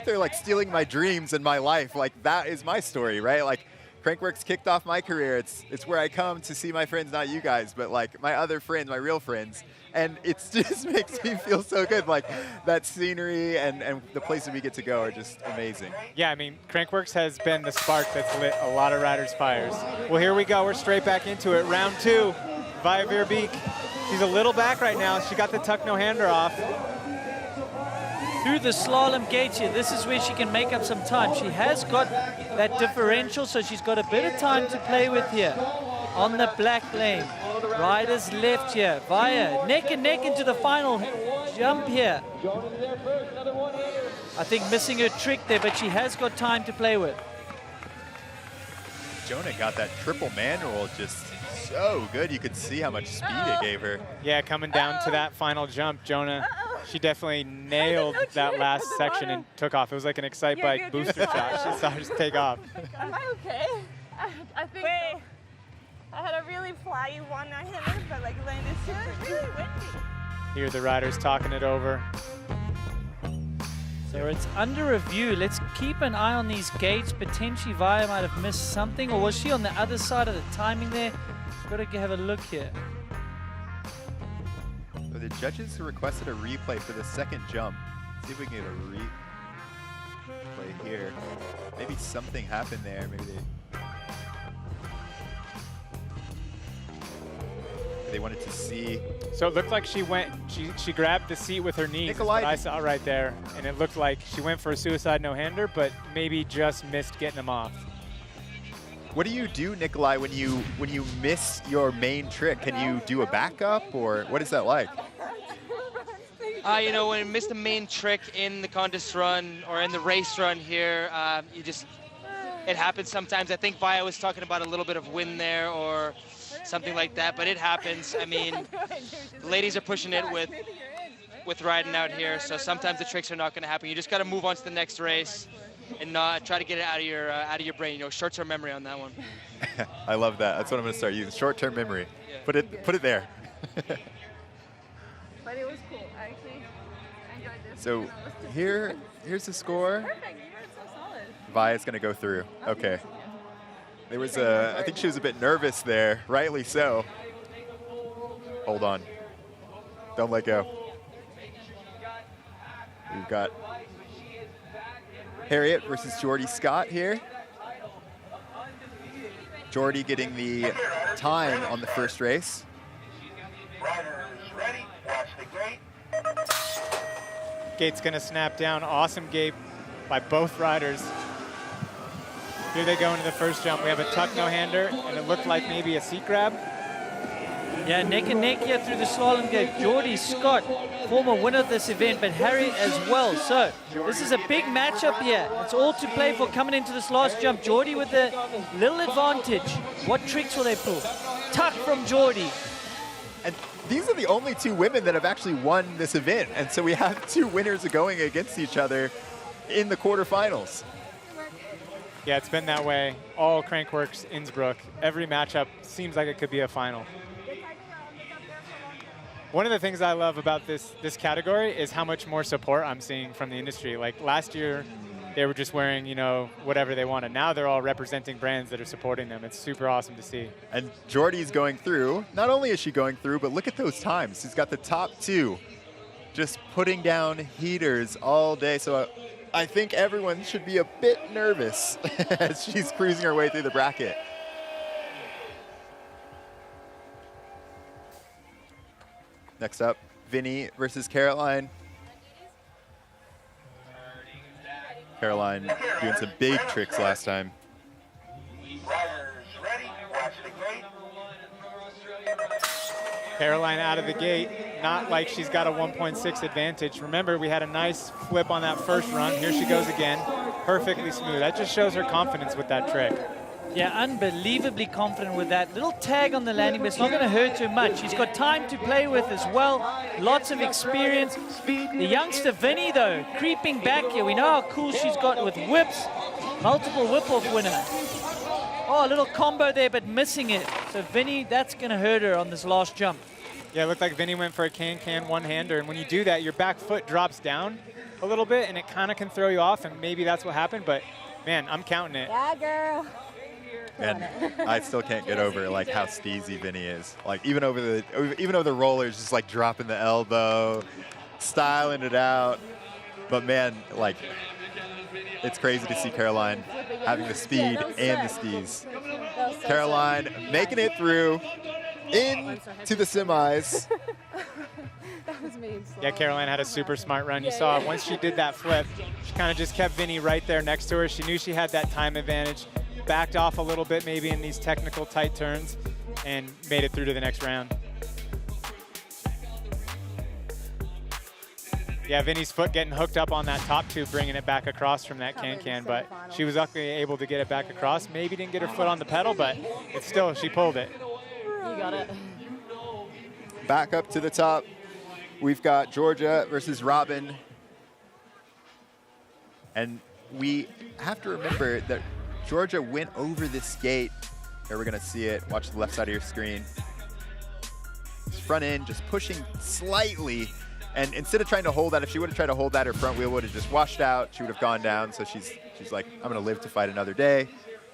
they're like stealing my dreams and my life. Like that is my story, right? Like Crankworx kicked off my career. It's where I come to see my friends, not you guys, but like my other friends, my real friends. And it just makes me feel so good. Like that scenery and the places we get to go are just amazing. Yeah, I mean, Crankworx has been the spark that's lit a lot of riders' fires. Well, here we go. We're straight back into it. Round 2, Via Verbeek. She's a little back right now. She got the tuck no-hander off. Through the slalom gate here, this is where she can make up some time. She has got that differential, so she's got a bit of time to play with here. On the black lane, riders left here. Via neck and neck into the final jump here. I think missing her trick there, but she has got time to play with. Jonah got that triple manual just so good. You could see how much speed it gave her. Yeah, coming down to that final jump, Jonah, she definitely nailed that last section and took off. It was like an Excite Bike booster shot. She saw her just take off. Am I okay? I think so. I had a really flyy one I hit, but like landed super really windy. Here the riders talking it over. So it's under review. Let's keep an eye on these gates. Potentially Via might have missed something, or was she on the other side of the timing there? Got to have a look here. So the judges requested a replay for the second jump. See if we can get a replay here. Maybe something happened there. Maybe they wanted to see. So it looked like she grabbed the seat with her knees. Nikolai, I saw right there, and it looked like she went for a suicide no-hander, but maybe just missed getting them off. What do you do, Nikolai, when you miss your main trick? Can you do a backup, or what is that like? You know, when you miss the main trick in the contest run or in the race run here, it happens sometimes. I think Via was talking about a little bit of wind there or something like that, but it happens. I mean, the ladies are pushing it with riding out here, so sometimes the tricks are not going to happen. You just got to move on to the next race and not try to get it out of your brain. You know, short-term memory on that one. I love that. That's what I'm going to start using. Short-term memory. Yeah. Put it there. But it was cool. I actually enjoyed this. So here's the score. Perfect. You were so solid. Via's going to go through. Okay. There was I think she was a bit nervous there, rightly so. Hold on. Don't let go. We've got Harriet versus Jordy Scott here. Jordy getting the time on the first race. Gate's gonna snap down. Awesome gate by both riders. Here they go into the first jump. We have a tuck no-hander, and it looked like maybe a seat grab. Yeah, neck and neck here through the slalom gate. Jordy Scott, former winner of this event, but Harry as well. So this is a big matchup here. It's all to play for coming into this last jump. Jordy with a little advantage. What tricks will they pull? Tuck from Jordy. And these are the only two women that have actually won this event. And so we have two winners going against each other in the quarterfinals. Yeah, it's been that way all Crankworx Innsbruck. Every matchup seems like it could be a final. One of the things I love about this category is how much more support I'm seeing from the industry. Like last year, they were just wearing, you know, whatever they wanted. Now they're all representing brands that are supporting them. It's super awesome to see. And Jordy's going through. Not only is she going through, but look at those times. She's got the top two, just putting down heaters all day. So I think everyone should be a bit nervous as she's cruising her way through the bracket. Next up, Vinny versus Caroline. Caroline doing some big tricks last time. Riders ready, watch the gate. Caroline out of the gate, not like she's got a 1.6 advantage. Remember, we had a nice flip on that first run. Here she goes again, perfectly smooth. That just shows her confidence with that trick. Yeah, unbelievably confident with that. Little tag on the landing, but it's not going to hurt too much. She's got time to play with as well. Lots of experience. The youngster Vinny, though, creeping back here. We know how cool she's got with whips. Multiple whip-off winner. Oh, a little combo there, but missing it. So Vinny, that's going to hurt her on this last jump. Yeah, it looked like Vinny went for a can-can one-hander, and when you do that, your back foot drops down a little bit, and it kind of can throw you off, and maybe that's what happened, but man, I'm counting it. Yeah, girl. And I still can't get over like how steezy Vinny is. Like even over the rollers, just like dropping the elbow, styling it out. But man, like it's crazy to see Caroline having the speed and the steez. Caroline making it through into the semis. That was me. Yeah, Caroline had a super smart run. You saw once she did that flip, she kind of just kept Vinny right there next to her. She knew she had that time advantage. Backed off a little bit maybe in these technical tight turns and made it through to the next round. Yeah, Vinny's foot getting hooked up on that top tube, bringing it back across from that can-can, but she was luckily able to get it back across. Maybe didn't get her foot on the pedal, but it's still, she pulled it. You got it. Back up to the top, we've got Georgia versus Robin. And we have to remember that Georgia went over this gate. Here we're gonna see it. Watch the left side of your screen. Front end just pushing slightly. And instead of trying to hold that, if she would have tried to hold that, her front wheel would have just washed out. She would have gone down. So she's like, I'm gonna live to fight another day.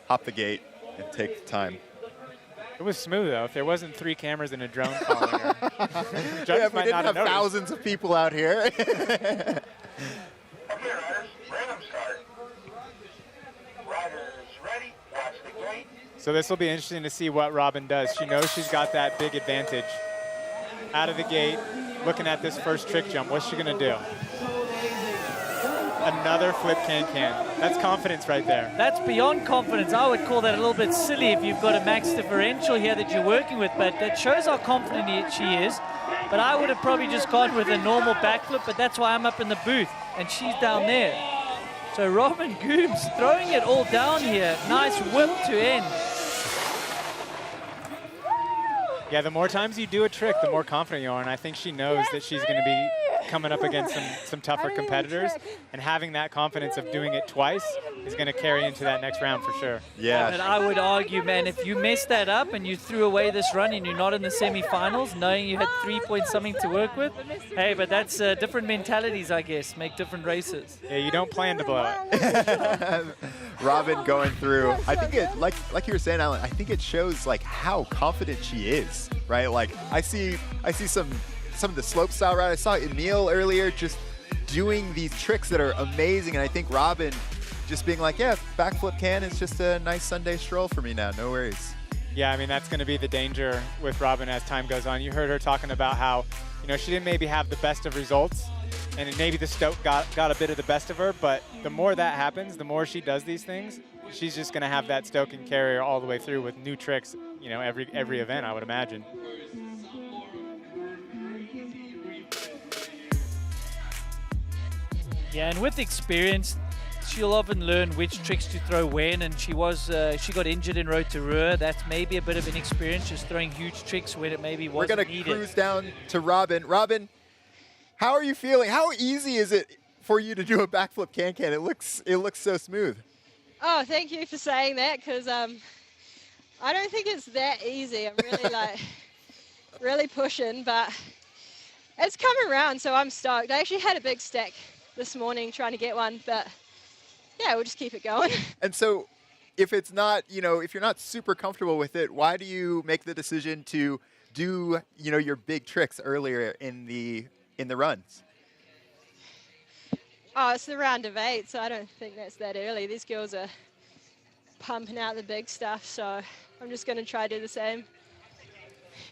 Hop the gate and take the time. It was smooth though. If there wasn't 3 cameras and a drone following her, yeah, if we didn't have thousands of people out here. So this will be interesting to see what Robin does. She knows she's got that big advantage. Out of the gate, looking at this first trick jump, what's she gonna do? Another flip can-can. That's confidence right there. That's beyond confidence. I would call that a little bit silly if you've got a max differential here that you're working with, but that shows how confident she is. But I would have probably just gone with a normal backflip, but that's why I'm up in the booth, and she's down there. So Robin Goomes throwing it all down here. Nice whip to end. Yeah, the more times you do a trick, the more confident you are, and I think she knows that she's going to be coming up against some tougher competitors, and having that confidence of doing it twice is going to carry into that next round for sure. Yeah. And I would argue, man, if you mess that up and you threw away this run and you're not in the semifinals, knowing you had 3 points something to work with, hey, but that's different mentalities, I guess, make different races. Yeah, you don't plan to blow it. Robin going through. I think it, like you were saying, Alan, I think it shows like how confident she is, right? Like I see some of the slope style riders. I saw Emil earlier just doing these tricks that are amazing, and I think Robin just being like, yeah, backflip can is just a nice Sunday stroll for me now, no worries. Yeah, I mean, that's going to be the danger with Robin as time goes on. You heard her talking about how, you know, she didn't maybe have the best of results, and maybe the stoke got a bit of the best of her, but the more that happens, the more she does these things, she's just going to have that stoke and carry her all the way through with new tricks, you know, every event, I would imagine. Yeah, and with experience, she'll often learn which tricks to throw when, and she got injured in Rotorua. That's maybe a bit of inexperience, just throwing huge tricks when it maybe wasn't needed. We're going to cruise down to Robin. Robin, how are you feeling? How easy is it for you to do a backflip can-can? It looks so smooth. Oh, thank you for saying that, because I don't think it's that easy. I'm really really pushing, but it's coming around, so I'm stoked. I actually had a big stack this morning trying to get one, but yeah, we'll just keep it going. And so if it's not, if you're not super comfortable with it, why do you make the decision to do, your big tricks earlier in the runs? Oh, it's the round of 8, so I don't think that's that early. These girls are pumping out the big stuff, so I'm just going to try to do the same.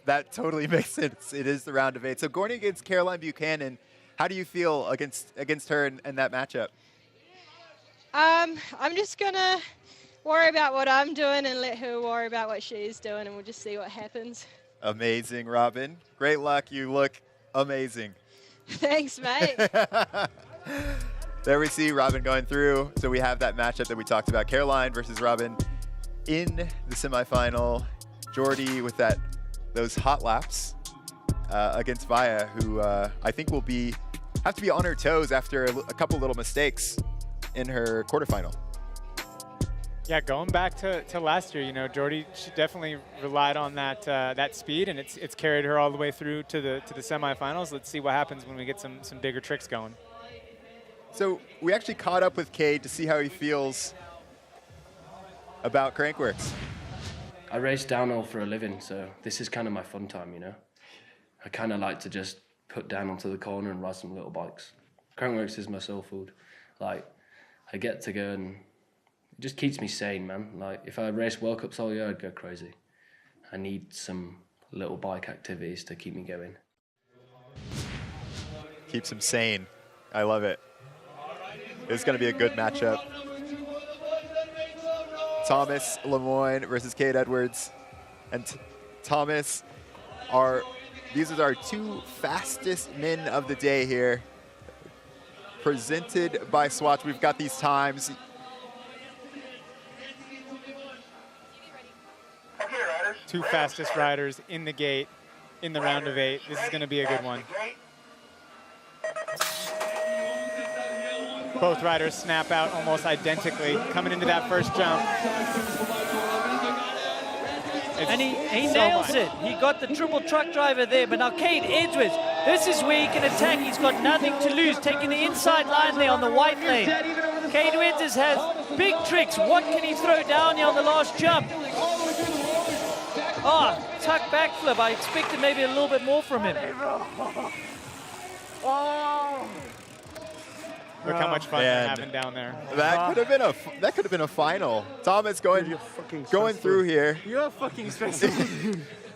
That totally makes sense. It is the round of 8. So going against Caroline Buchanan, how do you feel against her in that matchup? I'm just going to worry about what I'm doing and let her worry about what she's doing, and we'll just see what happens. Amazing, Robin. Great luck. You look amazing. Thanks, mate. There we see Robin going through. So we have that matchup that we talked about, Caroline versus Robin in the semifinal. Jordy with those hot laps against Vaya, who I think will have to be on her toes after a couple little mistakes in her quarterfinal. Yeah, going back to last year, you know, Jordy, she definitely relied on that speed, and it's carried her all the way through to the semifinals. Let's see what happens when we get some bigger tricks going. So we actually caught up with Cade to see how he feels about Crankworx. I race downhill for a living, so this is kind of my fun time, you know. I kind of like to just put down onto the corner and ride some little bikes. Crankworx is my soul food. Like, I get to go and it just keeps me sane, man. Like, if I race World Cups all year, I'd go crazy. I need some little bike activities to keep me going. Keeps him sane. I love it. It's going to be a good matchup. Tomas Lemoine versus Cade Edwards. And Thomas, these are our 2 fastest men of the day here. Presented by Swatch. We've got these times. Two fastest riders in the gate in the round of 8. This is going to be a good one. Both riders snap out almost identically coming into that first jump. And he nails it. He got the triple truck driver there, but now Cade Edwards, this is where he can attack. He's got nothing to lose, taking the inside line there on the white lane. Cade Edwards has big tricks. What can he throw down here on the last jump? Oh, tuck backflip. I expected maybe a little bit more from him. Look how much fun they're having down there. That could have been a final. Thomas going through here. You're fucking stressful.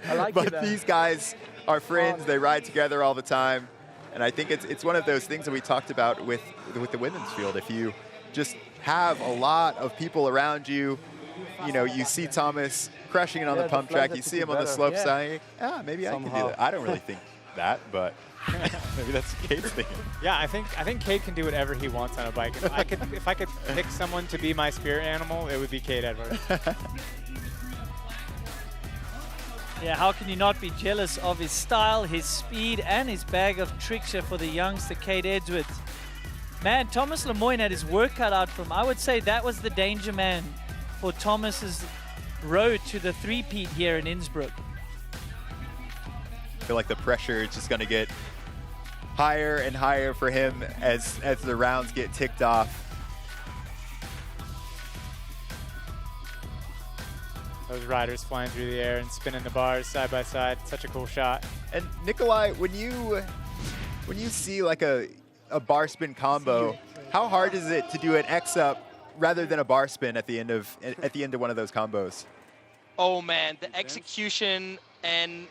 I like it. But these guys are friends. They ride together all the time, and I think it's one of those things that we talked about with the women's field. If you just have a lot of people around you, you know, you see Thomas crushing it on the pump track. You see him on the slope side. Maybe I can do that. I don't really think that, but maybe that's Cade's thinking. Yeah, I think Cade can do whatever he wants on a bike. If I could pick someone to be my spirit animal, it would be Cade Edwards. Yeah, how can you not be jealous of his style, his speed, and his bag of tricks here for the youngster Cade Edwards? Man, Tomas Lemoine had his work cut out for him. I would say that was the danger man for Thomas's road to the three-peat here in Innsbruck. I feel like the pressure is just going to get higher and higher for him as the rounds get ticked off. Those riders flying through the air and spinning the bars side by side. Such a cool shot. And Nikolai, when you see like a bar spin combo, how hard is it to do an X up rather than a bar spin at the end of one of those combos? Oh man, the execution and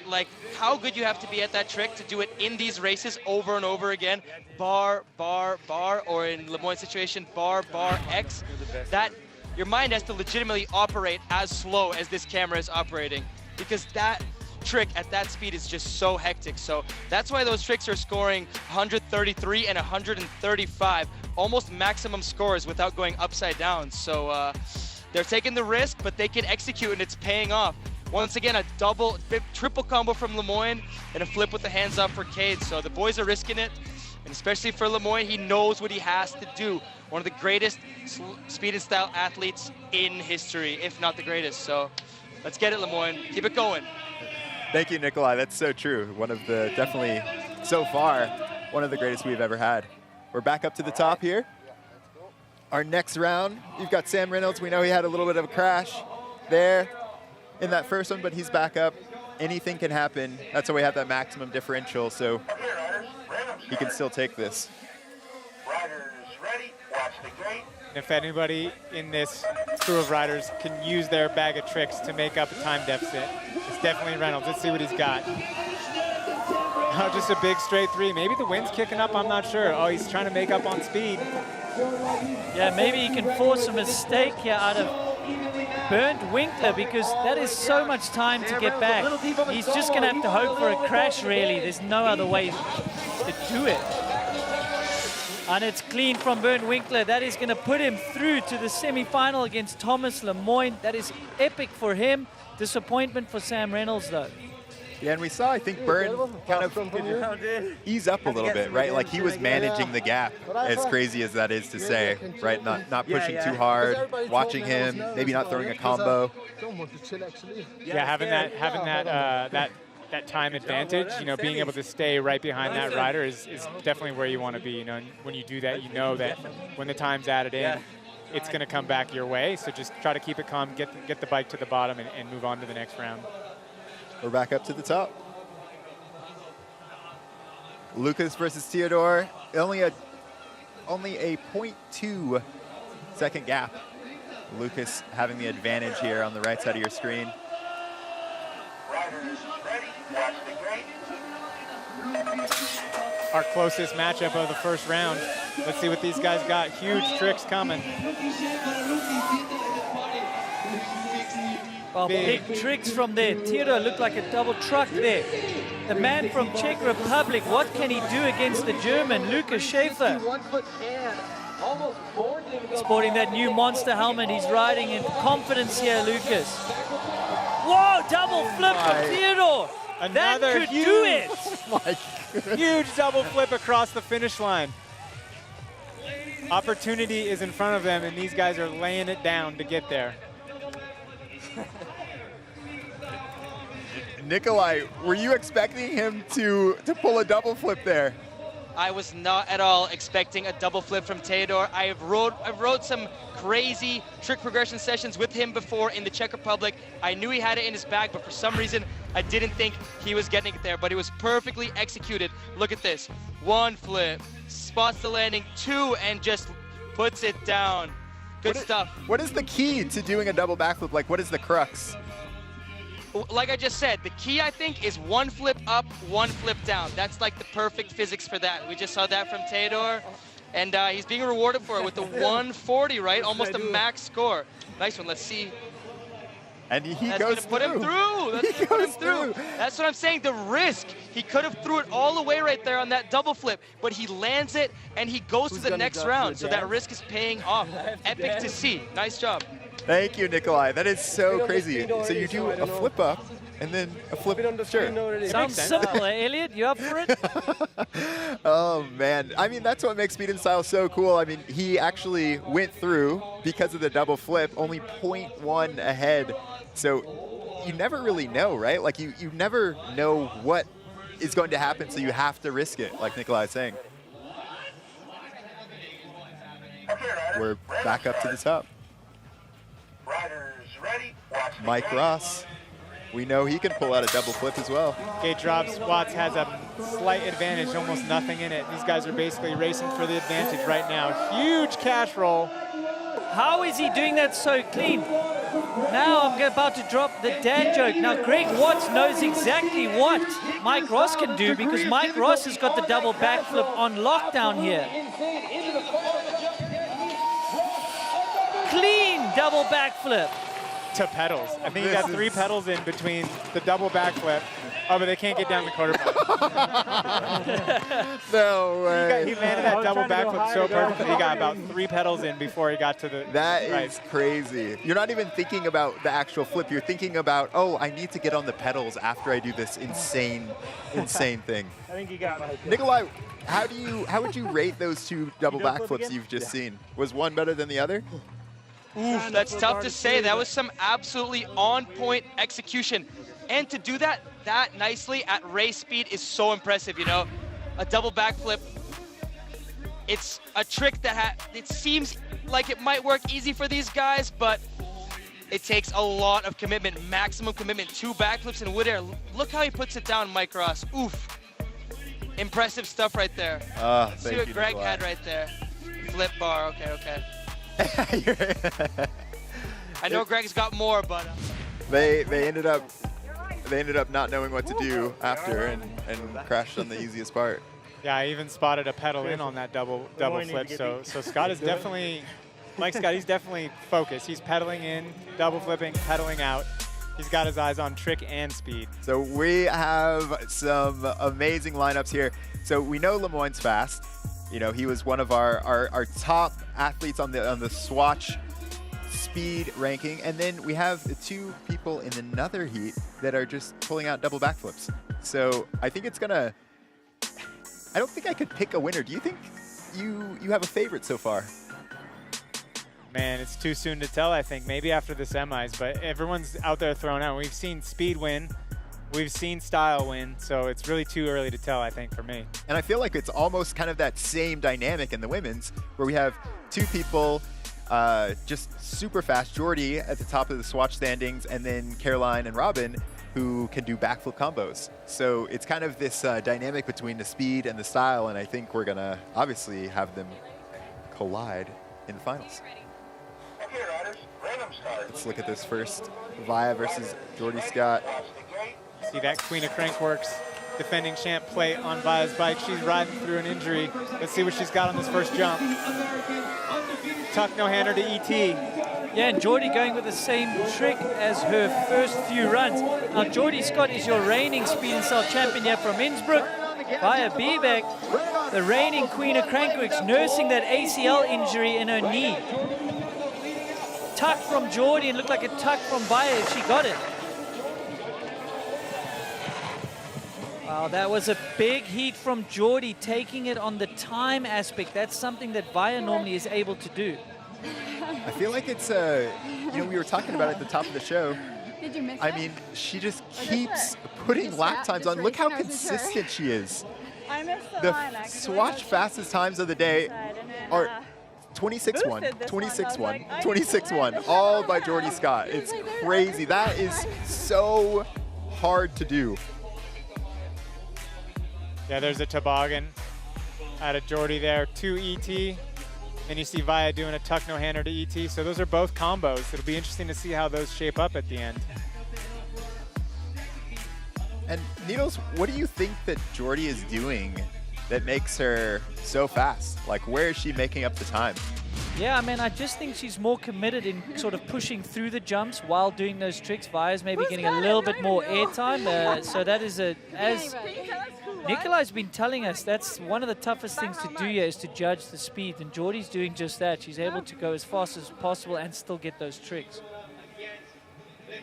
like how good you have to be at that trick to do it in these races over and over again. Bar, bar, bar, or in Lemoine's situation, bar, bar, X. That your mind has to legitimately operate as slow as this camera is operating, because that trick at that speed is just so hectic. So that's why those tricks are scoring 133 and 135, almost maximum scores without going upside down. So they're taking the risk, but they can execute and it's paying off. Once again, a triple combo from Lemoine and a flip with the hands up for Cade. So the boys are risking it, and especially for Lemoine, he knows what he has to do. One of the greatest speed and style athletes in history, if not the greatest. So let's get it, Lemoine. Keep it going. Thank you, Nikolai. That's so true. One of the, definitely, so far, one of the greatest we've ever had. We're back up to the top here. Our next round, you've got Sam Reynolds. We know he had a little bit of a crash there in that first one, but he's back up. Anything can happen. That's why we have that maximum differential, so he can still take this. If anybody in this crew of riders can use their bag of tricks to make up a time deficit, It's definitely Reynolds. Let's see what he's got. Oh, just a big straight 3. Maybe the wind's kicking up, I'm not sure. Oh, he's trying to make up on speed. Yeah, maybe he can force a mistake here out of Bernd Winkler, because that is so much time to get back. He's just going to have to hope for a crash, really. There's no other way to do it. And it's clean from Bernd Winkler. That is going to put him through to the semi-final against Tomas Lemoine. That is epic for him. Disappointment for Sam Reynolds, though. Yeah, and we saw, I think, Bernd kind of could ease up a little bit, right? Like, he was managing the gap, as crazy as that is to say, right? Not pushing too hard, watching him, maybe not throwing a combo. Yeah, having that time advantage, you know, being able to stay right behind that rider is definitely where you want to be. You know, and when you do that, you know that when the time's added in, it's going to come back your way. So just try to keep it calm, get the bike to the bottom, and move on to the next round. We're back up to the top. Lucas versus Teodor, only a 0.2 second gap. Lucas having the advantage here on the right side of your screen. Riders ready, watch the green. Our closest matchup of the first round. Let's see what these guys got. Huge tricks coming. Oh, big tricks from there. Teodor looked like a double truck there. The man from Czech Republic, what can he do against the German, Lucas Schäfer? Sporting that new monster helmet, he's riding in confidence here, Lucas. Whoa, double flip from Teodor. Another that could do it. Huge double flip across the finish line. Opportunity is in front of them, and these guys are laying it down to get there. Nikolai, were you expecting him to pull a double flip there? I was not at all expecting a double flip from Teodor. I've rode some crazy trick progression sessions with him before in the Czech Republic. I knew he had it in his bag, but for some reason, I didn't think he was getting it there, but it was perfectly executed. Look at this. 1 flip, spots the landing, 2, and just puts it down. Good stuff. What is the key to doing a double backflip? Like, what is the crux? Like I just said, the key, I think, is 1 flip up, 1 flip down. That's like the perfect physics for that. We just saw that from Teodor, and he's being rewarded for it with the 140, right? Almost a max score. Nice one. Let's see. And he That's goes gonna put him through. That's gonna put him through. That's what I'm saying. The risk. He could have threw it all the way right there on that double flip, but he lands it and he goes to the next round. So that risk is paying off. Epic to see. Nice job. Thank you, Nikolai. That is so crazy. So you do a flip up and then a flip. Sure. Sounds simple, Elliot. You up for it? Oh, man. I mean, that's what makes Speed and Style so cool. I mean, he actually went through because of the double flip, only 0.1 ahead. So you never really know, right? Like, you never know what is going to happen, so you have to risk it, like Nikolai is saying. We're back up to the top. Riders ready, watch the Mike green. Ross. We know he can pull out a double flip as well. Gate drop squats has a slight advantage, almost nothing in it. These guys are basically racing for the advantage right now. Huge cash roll. How is he doing that so clean? Now I'm about to drop the dad joke. Now Greg Watts knows exactly what Mike Ross can do, because Mike Ross has got the double backflip on lockdown here. Clean double backflip. To pedals. I think he got 3 pedals in between the double backflip. Oh, but they can't get down the quarter pipe. No way. He landed that double backflip so perfectly. He got about 3 pedals in before he got to the That is crazy. You're not even thinking about the actual flip. You're thinking about, oh, I need to get on the pedals after I do this insane thing. I think you got it. Nikolai, how would you rate those 2 double backflips you've just seen? Was one better than the other? Oof, that's tough to say. That was some absolutely on-point execution. And to do that nicely at race speed is so impressive, you know? A double backflip, it's a trick that it seems like it might work easy for these guys, but it takes a lot of commitment, maximum commitment. 2 backflips in wood-air. Look how he puts it down, Mike Ross. Oof. Impressive stuff right there. See what Greg had right there. Flip bar, okay. I know Greg's got more, but they ended up they ended up not knowing what to do after and crashed on the easiest part. Yeah, I even spotted a pedal in on that double flip. So Scott is definitely, like Scott, he's definitely focused. He's pedaling in, double flipping, pedaling out. He's got his eyes on trick and speed. So we have some amazing lineups here. So we know Lemoine's fast. You know, he was one of our top athletes on the Swatch speed ranking. And then we have the two people in another heat that are just pulling out double backflips. So I think it's gonna, I don't think I could pick a winner. Do you think you have a favorite so far? Man, it's too soon to tell, I think. Maybe after the semis, but everyone's out there throwing out. We've seen speed win. We've seen style win, so it's really too early to tell, I think, for me. And I feel like it's almost kind of that same dynamic in the women's, where we have two people just super fast. Jordy at the top of the Swatch standings, and then Caroline and Robin, who can do backflip combos. So it's kind of this dynamic between the speed and the style, and I think we're gonna obviously have them collide in the finals. Let's look at this first. Via versus Jordy Scott. See that Queen of Crankworx defending champ plate on Via's bike. She's riding through an injury. Let's see what she's got on this first jump. Tuck no-hander to ET. Yeah, and Jordy going with the same trick as her first few runs. Now, Jordy Scott is your reigning speed and style champion here from Innsbruck. Via Biebeck, the reigning Queen of Crankworx, nursing that ACL injury in her knee. Tuck from Jordy, and looked like a tuck from Via if she got it. Wow, that was a big heat from Jordy, taking it on the time aspect. That's something that Via normally is able to do. I feel like it's, you know, we were talking about it at the top of the show. Did you miss it? I mean, she just keeps putting lap times on. Look how consistent she is. I missed The Swatch fastest times of the day are 26-1, 26-1, 26-1, all by Jordy Scott. It's crazy. That is so hard to do. Yeah, there's a toboggan out of Jordy there to ET. And you see Via doing a tuck no-hander to ET. So those are both combos. It'll be interesting to see how those shape up at the end. And Needles, what do you think that Jordy is doing that makes her so fast? Like, where is she making up the time? Yeah, I mean, I just think she's more committed in sort of pushing through the jumps while doing those tricks. Via's maybe getting a little bit more airtime. So that is as Nikolai's been telling us, that's one of the toughest things to do here is to judge the speed. And Jordy's doing just that. She's able to go as fast as possible and still get those tricks.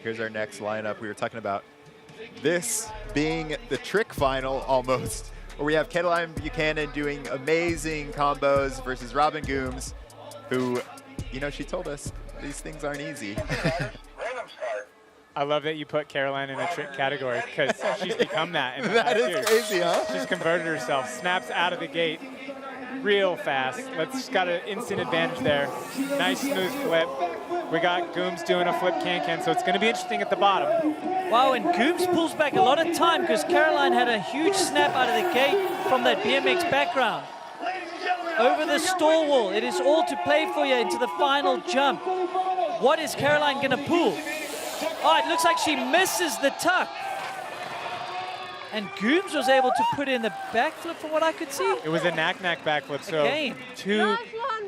Here's our next lineup. We were talking about this being the trick final almost, where we have Caroline Buchanan doing amazing combos versus Robin Goomes, who, you know, she told us these things aren't easy. I love that you put Caroline in a trick category because she's become that. That is crazy, huh? She's converted herself, snaps out of the gate real fast. She's got an instant advantage there. Nice smooth flip. We got Goomes doing a flip can-can, so it's going to be interesting at the bottom. Wow, and Goomes pulls back a lot of time because Caroline had a huge snap out of the gate from that BMX background. Over the stall wall, it is all to play for you into the final jump. What is Caroline going to pull? Oh, it looks like she misses the tuck. And Goomes was able to put in the backflip from what I could see. It was a knack-knack backflip, so again, two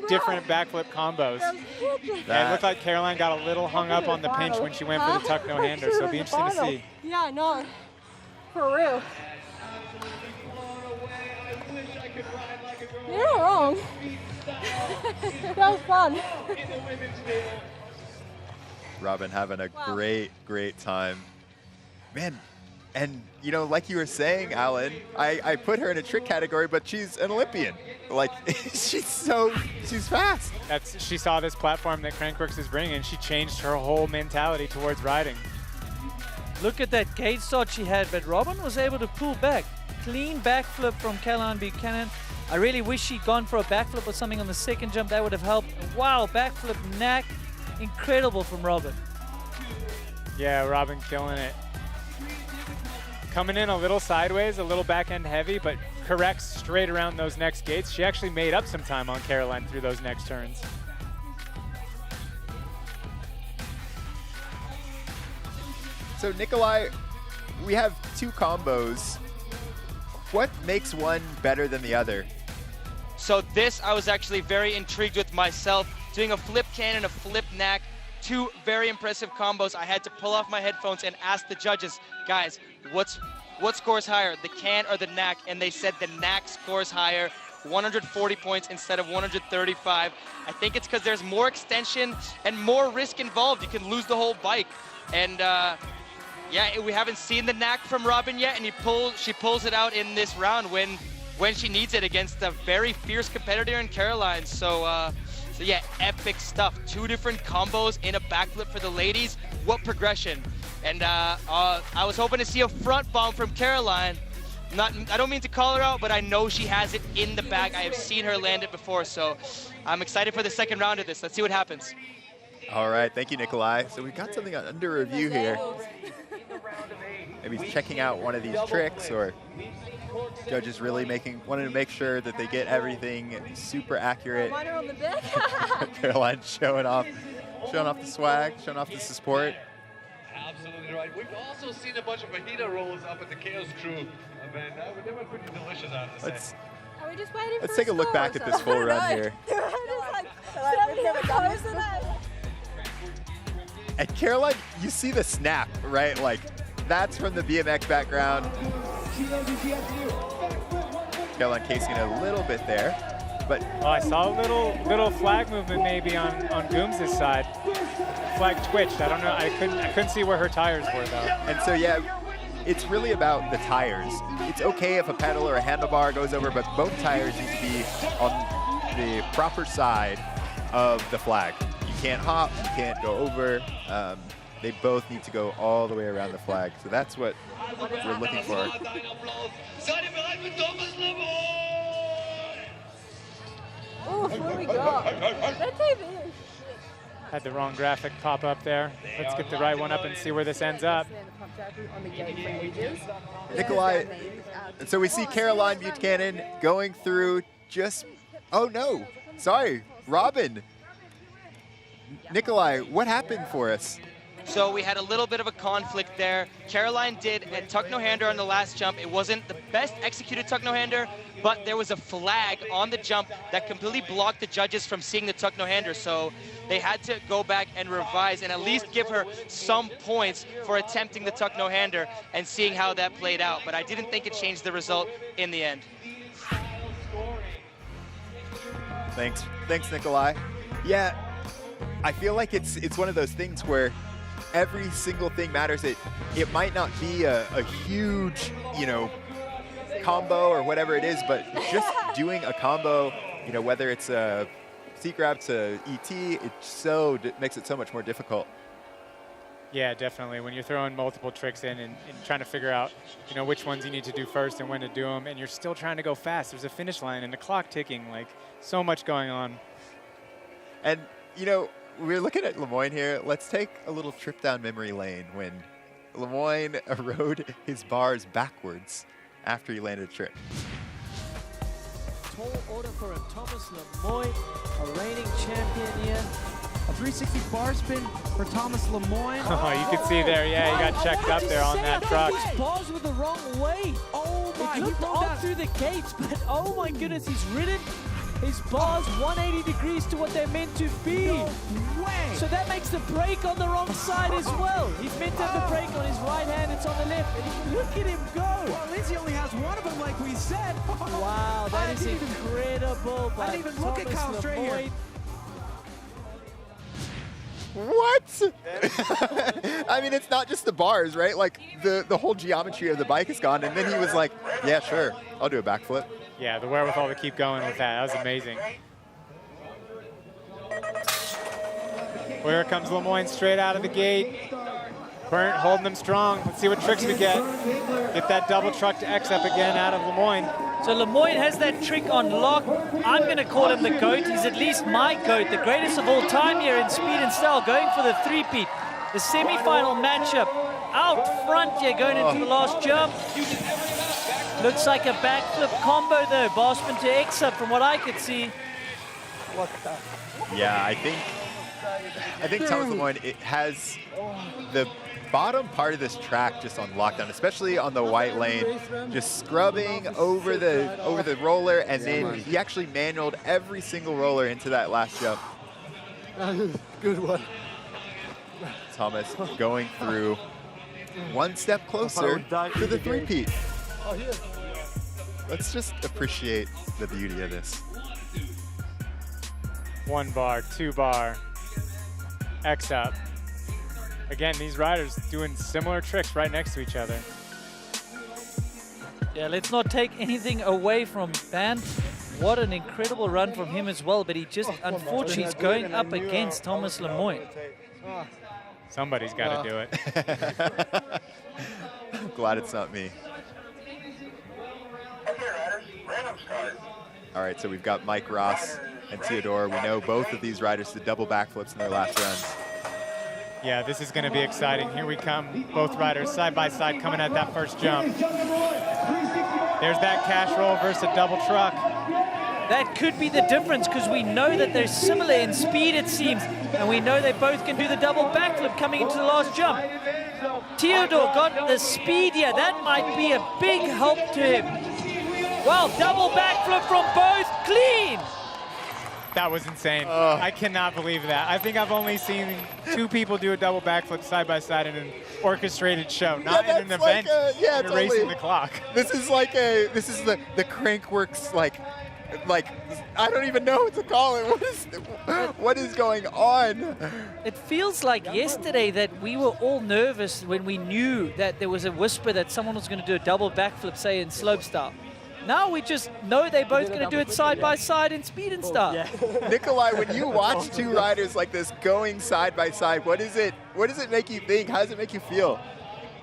different backflip combos. Yeah, it looked like Caroline got a little hung up on the pinch when she went for the tuck no-hander, so it'll be interesting to see. Yeah, no, for real. You're not wrong. That was fun. Robin having a great time. Man, and you know, like you were saying, Alan, I put her in a trick category, but she's an Olympian. Like, she's fast. She saw this platform that Crankworx is bringing, and she changed her whole mentality towards riding. Look at that gate start she had, but Robin was able to pull back. Clean backflip from Caroline Buchanan. I really wish she'd gone for a backflip or something on the second jump. That would have helped. Wow, backflip knack. Incredible from Robin. Yeah, Robin killing it. Coming in a little sideways, a little back end heavy, but corrects straight around those next gates. She actually made up some time on Caroline through those next turns. So Nikolai, we have two combos. What makes one better than the other? So this I was actually very intrigued with myself. Doing a flip cannon, a flip knack, two very impressive combos. I had to pull off my headphones and ask the judges, guys, what scores higher, the can or the knack? And they said the knack scores higher, 140 points instead of 135. I think it's because there's more extension and more risk involved. You can lose the whole bike. And yeah, we haven't seen the knack from Robin yet, and she pulls it out in this round when she needs it against a very fierce competitor in Caroline. So yeah, epic stuff. Two different combos in a backflip for the ladies. What progression. And I was hoping to see a front bomb from Caroline. I don't mean to call her out, but I know she has it in the bag. I have seen her land it before, so I'm excited for the second round of this. Let's see what happens. All right, thank you, Nikolai. So we've got something under review here. Maybe checking out one of these tricks, or judges really wanting to make sure that they get everything super accurate. Caroline showing off the swag, showing off the support. Absolutely right. We've also seen a bunch of fajita rolls up at the Chaos Crew event. They were pretty delicious, I have to say. Are we just waiting Let's take a look back at this full run here. And Caroline, you see the snap, right? Like, that's from the BMX background. Caroline casing a little bit there, but I saw a little flag movement maybe on Goomes' side. Flag twitched. I don't know. I couldn't see where her tires were though. And so yeah, it's really about the tires. It's okay if a pedal or a handlebar goes over, but both tires need to be on the proper side of the flag. You can't hop, you can't go over. They both need to go all the way around the flag. So that's what we're looking for. Oh, what we got? That TV. Had the wrong graphic pop up there. Let's get the right one up and see where this ends up. Nikolai, and so we see Caroline Buchanan going through just, oh no, sorry, Robin. Nikolai, what happened for us? So we had a little bit of a conflict there. Caroline did a tuck no-hander on the last jump. It wasn't the best executed tuck no-hander, but there was a flag on the jump that completely blocked the judges from seeing the tuck no-hander. So they had to go back and revise and at least give her some points for attempting the tuck no-hander and seeing how that played out. But I didn't think it changed the result in the end. Thanks, Nikolai. Yeah, I feel like it's one of those things where every single thing matters. It might not be a huge, combo or whatever it is, but just doing a combo, whether it's a seat grab to ET, it makes it so much more difficult. Yeah, definitely. When you're throwing multiple tricks in and trying to figure out, which ones you need to do first and when to do them, and you're still trying to go fast. There's a finish line and the clock ticking, like so much going on. And, we're looking at Lemoine here. Let's take a little trip down memory lane when Lemoine rode his bars backwards after he landed a trick. Tall order for a Tomas Lemoine, a reigning champion here. A 360 bar spin for Tomas Lemoine. Oh, you can see there, yeah, he got checked up there on that truck. His bars were the wrong way. Oh my, he looked odd through the gates, but oh my goodness, he's ridden his bars 180 degrees to what they're meant to be. No way. So that makes the brake on the wrong side as well. He's meant to have the brake on his right hand, it's on the left. And look at him go. Well, at least he only has one of them, like we said. Wow, that is incredible. I didn't even look at Kyle straight here. What? I mean, it's not just the bars, right? Like, the whole geometry of the bike is gone, and then he was like, yeah, sure, I'll do a backflip. Yeah, the wherewithal to keep going with that. That was amazing. Here comes Lemoine straight out of the gate. Quernt holding them strong. Let's see what tricks we get. Get that double truck to X up again out of Lemoine. So Lemoine has that trick on lock. I'm going to call him the GOAT. He's at least my GOAT, the greatest of all time here in speed and style, going for the three-peat. The semi-final matchup out front here, going into the last jump. Looks like a backflip combo though, bar spin to X up from what I could see. Yeah, I think Tomas Lemoine has the bottom part of this track just on lockdown, especially on the white lane, just scrubbing over the roller, and then he actually manualed every single roller into that last jump. Good one. Tomas going through one step closer to the three-peat. Oh, yeah. Let's just appreciate the beauty of this. 1 bar, 2 bar, X up. Again, these riders doing similar tricks right next to each other. Yeah, let's not take anything away from Ban. What an incredible run from him as well, but he just, unfortunately, is going up against Tomas Lemoine. Somebody's got to do it. I'm glad it's not me. All right, so we've got Mike Ross and Teodor. We know both of these riders did double backflips in their last runs. Yeah, this is going to be exciting. Here we come, both riders side by side coming at that first jump. There's that cash roll versus a double truck. That could be the difference, because we know that they're similar in speed, it seems, and we know they both can do the double backflip coming into the last jump. Teodor got the speed here. That might be a big help to him. Well, double backflip from both, clean. That was insane. I cannot believe that. I think I've only seen 2 people do a double backflip side by side in an orchestrated show, not in an event. You're racing the clock. This is the Crankworx like I don't even know what to call it. What is going on? It feels like yesterday that we were all nervous when we knew that there was a whisper that someone was going to do a double backflip, say in slopestyle. Now we just know they're both going to do it side by side in speed and stuff. Yeah. Nikolai, when you watch 2 riders like this going side by side, what does it make you think? How does it make you feel?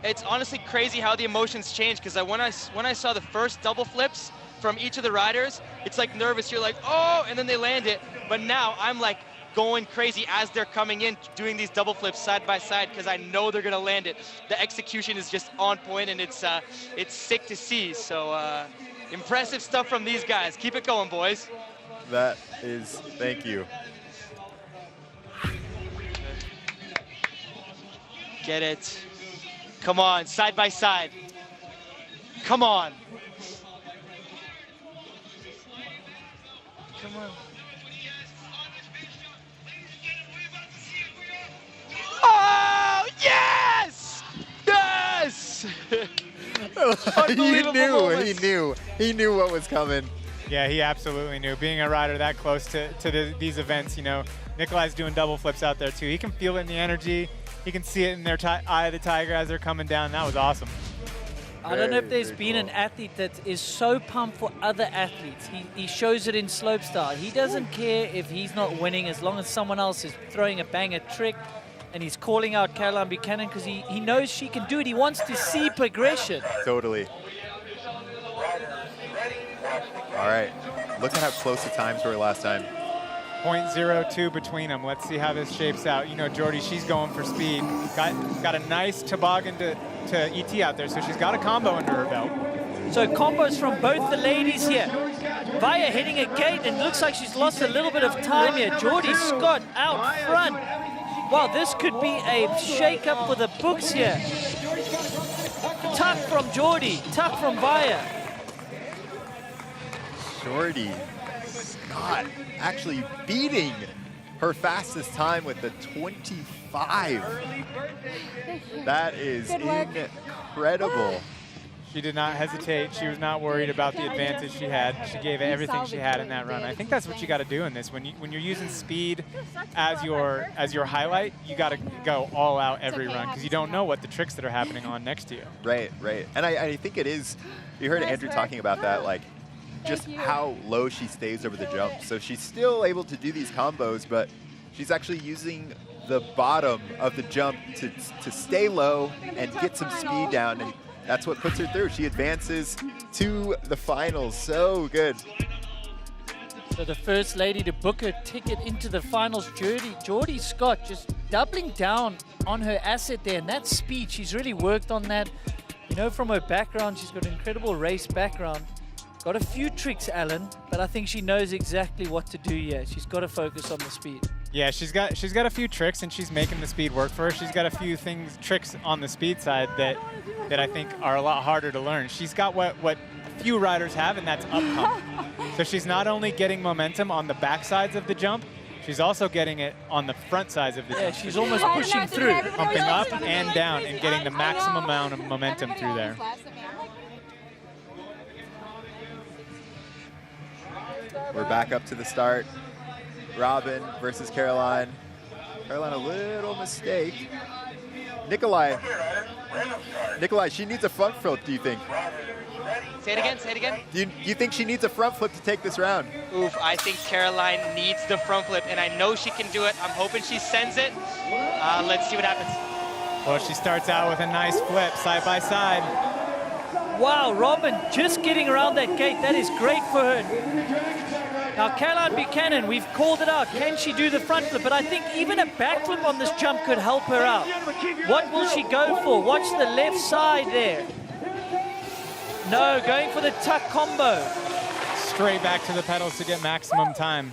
It's honestly crazy how the emotions change, because when I saw the first double flips from each of the riders, it's like nervous. You're like, oh, and then they land it. But now I'm like going crazy as they're coming in, doing these double flips side by side, because I know they're going to land it. The execution is just on point, and it's sick to see. So impressive stuff from these guys. Keep it going, boys. That is, thank you. Get it. Come on, side by side. Come on. Come on. Oh, yes! Yes! He knew what was coming. Yeah, he absolutely knew. Being a rider that close to these events, you know, Nikolai's doing double flips out there too. He can feel it in the energy. He can see it in their eye of the tiger as they're coming down. That was awesome. I don't know if there's been an athlete that is so pumped for other athletes. He shows it in slopestyle. He doesn't care if he's not winning as long as someone else is throwing a banger trick, and he's calling out Caroline Buchanan because he knows she can do it. He wants to see progression. Totally. All right, look at how close the times were last time. 0.02 between them. Let's see how this shapes out. You know, Jordy, she's going for speed. Got a nice toboggan to ET out there, so she's got a combo under her belt. So combos from both the ladies here. Vaya hitting a gate, and looks like she's lost a little bit of time here. Jordy Scott out front. Wow, this could be a shake-up for the books here. Tuck from Jordy, tuck from Vaya. Jordy Scott actually beating her fastest time with the 25. That is incredible. She did not hesitate. She was not worried about the advantage she had. She gave everything she had in that run. I think that's what you got to do in this. When you're using speed as your highlight, you got to go all out every run, because you don't know what the tricks that are happening on next to you. Right. And I think it is. You heard Andrew talking about that, like just how low she stays over the jump. So she's still able to do these combos, but she's actually using the bottom of the jump to stay low and get some speed down. And that's what puts her through. She advances to the finals. So good. So the first lady to book her ticket into the finals, Jordy Scott, just doubling down on her asset there. And that speed, she's really worked on that. You know, from her background, she's got an incredible race background. Got a few tricks, Alan, but I think she knows exactly what to do here. She's got to focus on the speed. Yeah, she's got a few tricks, and she's making the speed work for her. She's got a few tricks on the speed side that I think are a lot harder to learn. She's got what few riders have, and that's up pump. So she's not only getting momentum on the back sides of the jump, she's also getting it on the front sides of the jump. She's almost pushing through. Pumping up and down and getting the maximum amount of momentum through there. We're back up to the start. Robin versus Caroline. Caroline, a little mistake. Nikolai, she needs a front flip, do you think? Say it again, say it again. Do you think she needs a front flip to take this round? Oof, I think Caroline needs the front flip, and I know she can do it. I'm hoping she sends it. Let's see what happens. Well, she starts out with a nice flip, side by side. Wow, Robin just getting around that gate. That is great for her. Now, Caroline Buchanan, we've called it out. Can she do the front flip? But I think even a backflip on this jump could help her out. What will she go for? Watch the left side there. No, going for the tuck combo. Straight back to the pedals to get maximum time.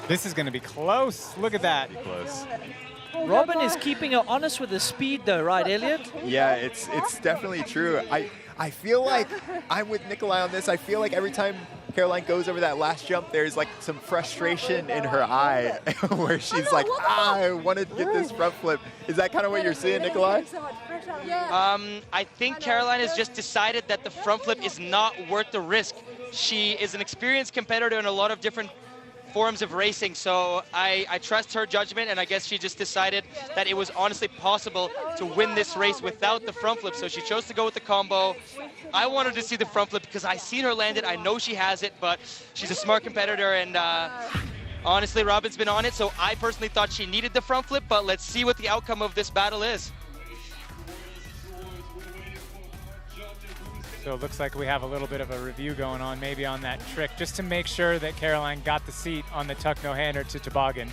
This is going to be close. Look at that. Close. Robin is keeping her honest with the speed, though, right, Elliot? Yeah, it's definitely true. I feel like I'm with Nikolai on this. I feel like every time Caroline goes over that last jump, there's like some frustration in her eye where she's like, I want to get this front flip. Is that kind of what you're seeing, Nikolai? I think Caroline has just decided that the front flip is not worth the risk. She is an experienced competitor in a lot of different forms of racing, so I trust her judgment, and I guess she just decided that it was honestly possible to win this race without the front flip, so she chose to go with the combo. I wanted to see the front flip because I seen her land it. I know she has it, but she's a smart competitor, and honestly, Robin's been on it, so I personally thought she needed the front flip, but let's see what the outcome of this battle is. So it looks like we have a little bit of a review going on maybe on that trick, just to make sure that Caroline got the seat on the tuck no-hander to toboggan.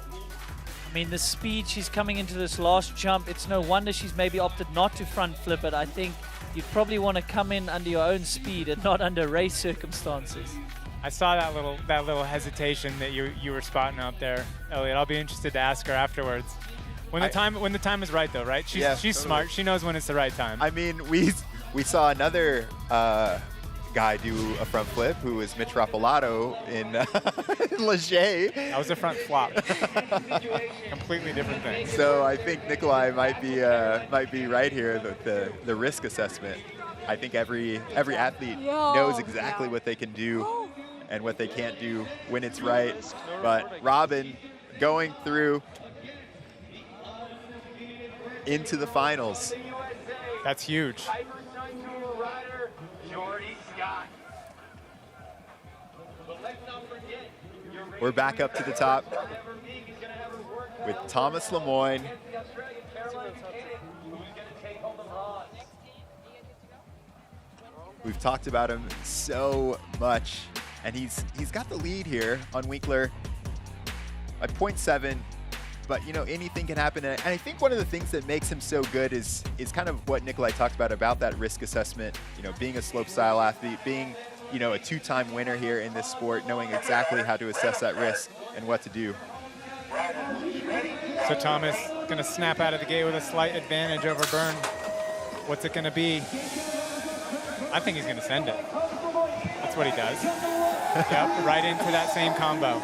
I mean, the speed she's coming into this last jump, it's no wonder she's maybe opted not to front flip it. I think you'd probably want to come in under your own speed and not under race circumstances. I saw that little hesitation that you were spotting out there, Elliot. I'll be interested to ask her afterwards. When the time is right, though, right? She's totally smart. She knows when it's the right time. I mean, we saw another guy do a front flip, who was Mitch Rapalato in Leger. That was a front flop. Completely different thing. So I think Nikolai might be right here with the risk assessment. I think every athlete knows exactly what they can do and what they can't do when it's right. But Robin going through into the finals. That's huge. Jordy Scott. We're back up to the top with Tomas Lemoine. We've talked about him so much, and he's got the lead here on Winkler at 0.7. But, you know, anything can happen. And I think one of the things that makes him so good is kind of what Nikolai talked about that risk assessment, you know, being a slopestyle athlete, being, you know, a two-time winner here in this sport, knowing exactly how to assess that risk and what to do. So Thomas going to snap out of the gate with a slight advantage over Byrne. What's it going to be? I think he's going to send it. That's what he does. Yep, right into that same combo.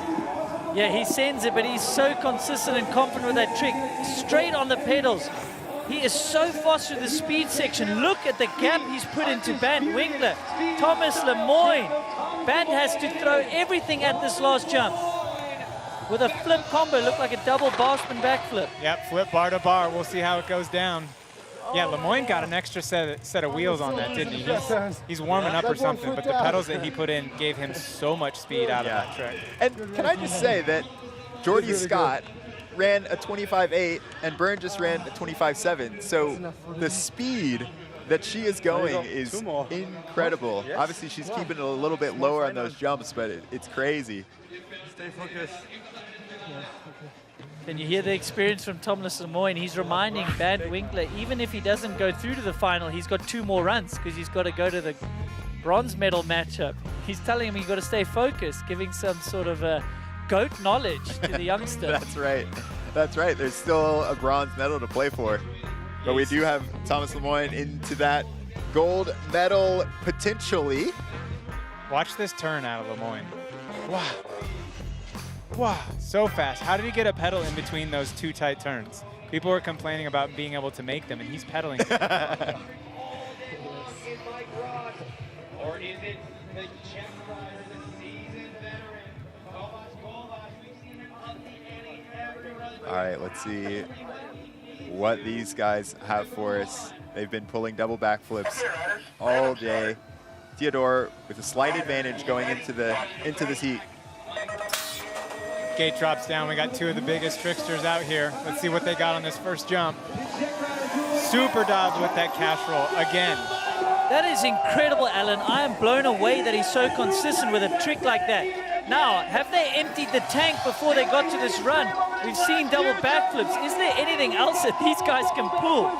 Yeah, he sends it, but he's so consistent and confident with that trick. Straight on the pedals. He is so fast through the speed section. Look at the gap he's put into Band Winkler. Tomas Lemoine. Band has to throw everything at this last jump. With a flip combo, looked like a double Barsman backflip. Yep, flip bar to bar. We'll see how it goes down. Yeah, Lemoine got an extra set of wheels on that, didn't he? He's warming up or something, but the pedals that he put in gave him so much speed out of that trick. And can I just say that Jordy Scott ran a 25.8 and Byrne just ran a 25.7. So the speed that she is going is incredible. Obviously, she's keeping it a little bit lower on those jumps, but it's crazy. Stay focused. Can you hear the experience from Tomas Lemoine? He's reminding Band Winkler, even if he doesn't go through to the final, he's got 2 more runs because he's got to go to the bronze medal matchup. He's telling him you've got to stay focused, giving some sort of a GOAT knowledge to the youngster. That's right. That's right. There's still a bronze medal to play for. But we do have Tomas Lemoine into that gold medal potentially. Watch this turn out of Lemoine. Wow. Wow, so fast. How did he get a pedal in between those two tight turns? People were complaining about being able to make them, and he's pedaling. Or is it the Czech rider, the seasoned veteran, Tomas Kovac? We've seen him on the Annie every run. All right, let's see what these guys have for us. They've been pulling double backflips all day. Teodor with a slight advantage going into this heat. Gate drops down. We got two of the biggest tricksters out here. Let's see what they got on this first jump. Super dodge with that cash roll again. That is incredible, Alan. I am blown away that he's so consistent with a trick like that. Now, have they emptied the tank before they got to this run? We've seen double backflips. Is there anything else that these guys can pull?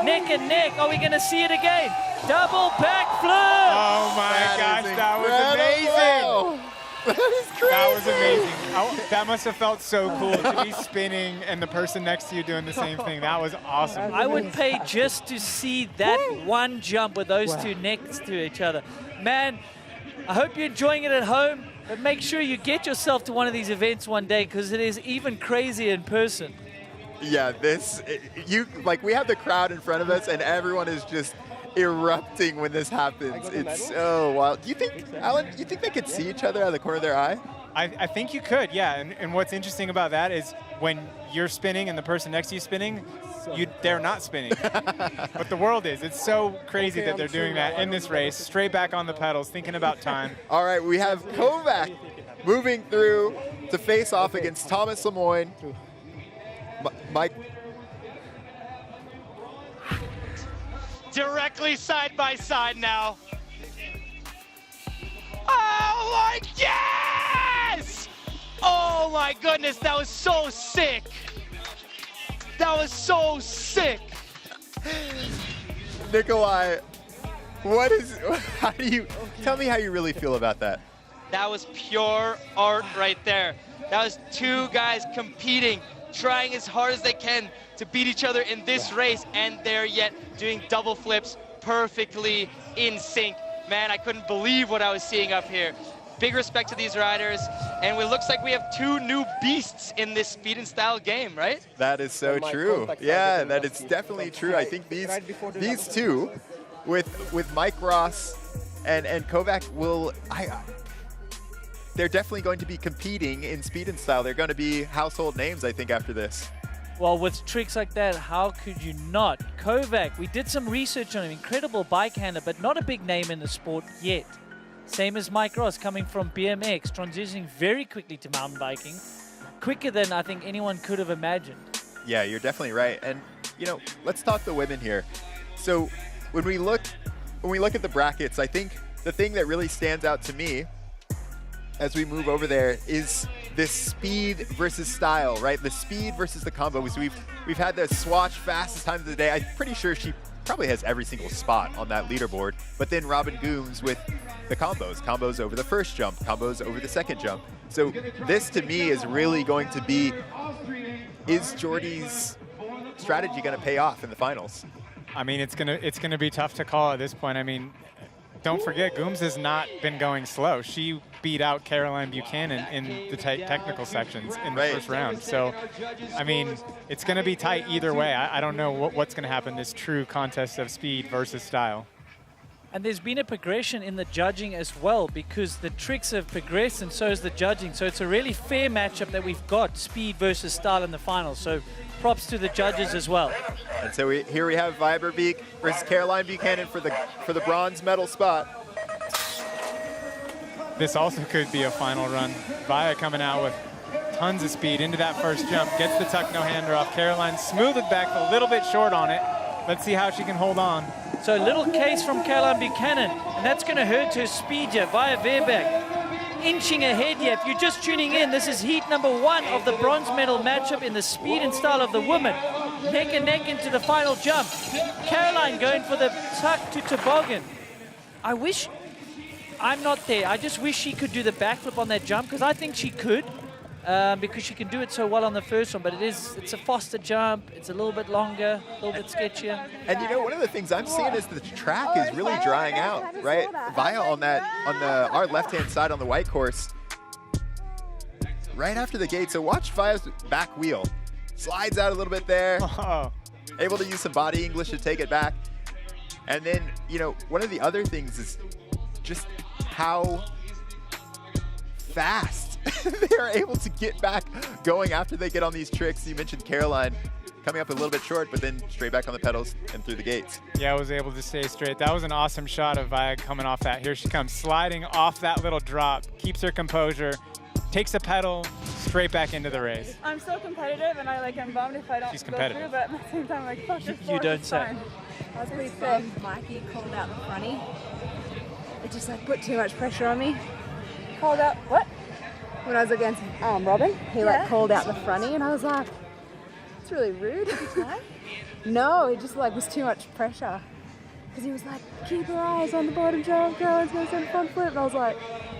Neck and neck. Are we going to see it again? Double backflip! Oh my gosh, that was amazing! That is crazy! That was amazing. That must have felt so cool to be spinning and the person next to you doing the same thing. That was awesome. I would pay just to see that one jump with those two next to each other. Man, I hope you're enjoying it at home, but make sure you get yourself to one of these events one day because it is even crazier in person. Yeah, we have the crowd in front of us and everyone is just erupting when this happens. It's so wild. Do you think, Alan, do you think they could see each other out of the corner of their eye? I think you could, yeah. And what's interesting about that is when you're spinning and the person next to you spinning, they're not spinning. But the world is. It's so crazy that they're doing that in this race, straight back on the pedals, thinking about time. All right, we have Kovac moving through to face off against Tomas Lemoine. Mike. Directly side by side now. Oh my, yes! Oh my goodness, that was so sick. That was so sick. Nikolai, tell me how you really feel about that. That was pure art right there. That was two guys competing, trying as hard as they can to beat each other in this race, and they're yet doing double flips perfectly in sync. Man, I couldn't believe what I was seeing up here. Big respect to these riders, and it looks like we have two new beasts in this speed and style game, right? That is so true. Yeah, that is definitely true. I think these two, with Mike Ross and Kovac, they're definitely going to be competing in speed and style. They're going to be household names, I think, after this. Well, with tricks like that, how could you not? Kovac, we did some research on him. Incredible bike handler, but not a big name in the sport yet. Same as Mike Ross, coming from BMX, transitioning very quickly to mountain biking. Quicker than I think anyone could have imagined. Yeah, you're definitely right. And, let's talk the women here. So when we look at the brackets, I think the thing that really stands out to me as we move over there is this speed versus style, right? The speed versus the combos. We've had the swatch fastest times of the day. I'm pretty sure she probably has every single spot on that leaderboard. But then Robin Goomes with the combos over the first jump, combos over the second jump. So this to me is really going to be, is Jordy's strategy going to pay off in the finals? I mean, it's gonna be tough to call at this point. I mean, don't forget, Goomes has not been going slow. She beat out Caroline Buchanan in the technical sections in the first round. So, I mean, it's going to be tight either way. I don't know what's going to happen, this true contest of speed versus style. And there's been a progression in the judging as well, because the tricks have progressed and so has the judging. So it's a really fair matchup that we've got, speed versus style in the finals. So props to the judges as well. And so here we have Viberbeek versus Caroline Buchanan for the bronze medal spot. This also could be a final run. Via coming out with tons of speed into that first jump, gets the tuck no-hander off. Caroline smoothed back a little bit short on it. Let's see how she can hold on. So a little case from Caroline Buchanan, and that's going to hurt her speed here. Via Verbeek inching ahead here. If you're just tuning in, this is heat number 1 of the bronze medal matchup in the speed and style of the women. Neck and neck into the final jump. Caroline going for the tuck to toboggan. I'm not there. I just wish she could do the backflip on that jump, because I think she could. because she can do it so well on the first one, but it's a faster jump, it's a little bit longer, a little bit sketchier. And you know, one of the things I'm seeing is the track is really drying out, right? Via on our left-hand side on the white course, right after the gate. So watch Via's back wheel. Slides out a little bit there. Able to use some body English to take it back. And then, you know, one of the other things is just how fast they are able to get back going after they get on these tricks. You mentioned Caroline coming up a little bit short, but then straight back on the pedals and through the gates. Yeah, I was able to stay straight. That was an awesome shot of Via coming off that. Here she comes, sliding off that little drop, keeps her composure, takes a pedal, straight back into the race. I'm so competitive, and I'm bummed if I don't She's go competitive. through, but at the same time, like, fuck this You don't say. I was pretty sick. Mikey called out the fronty. It just like put too much pressure on me. Called out, what? When I was against Robin, he like called out the fronty, and I was like, it's really rude. No, it just like was too much pressure. Because he was like, keep your eyes on the bottom jump, girl, it's going to send front flip. And I was like,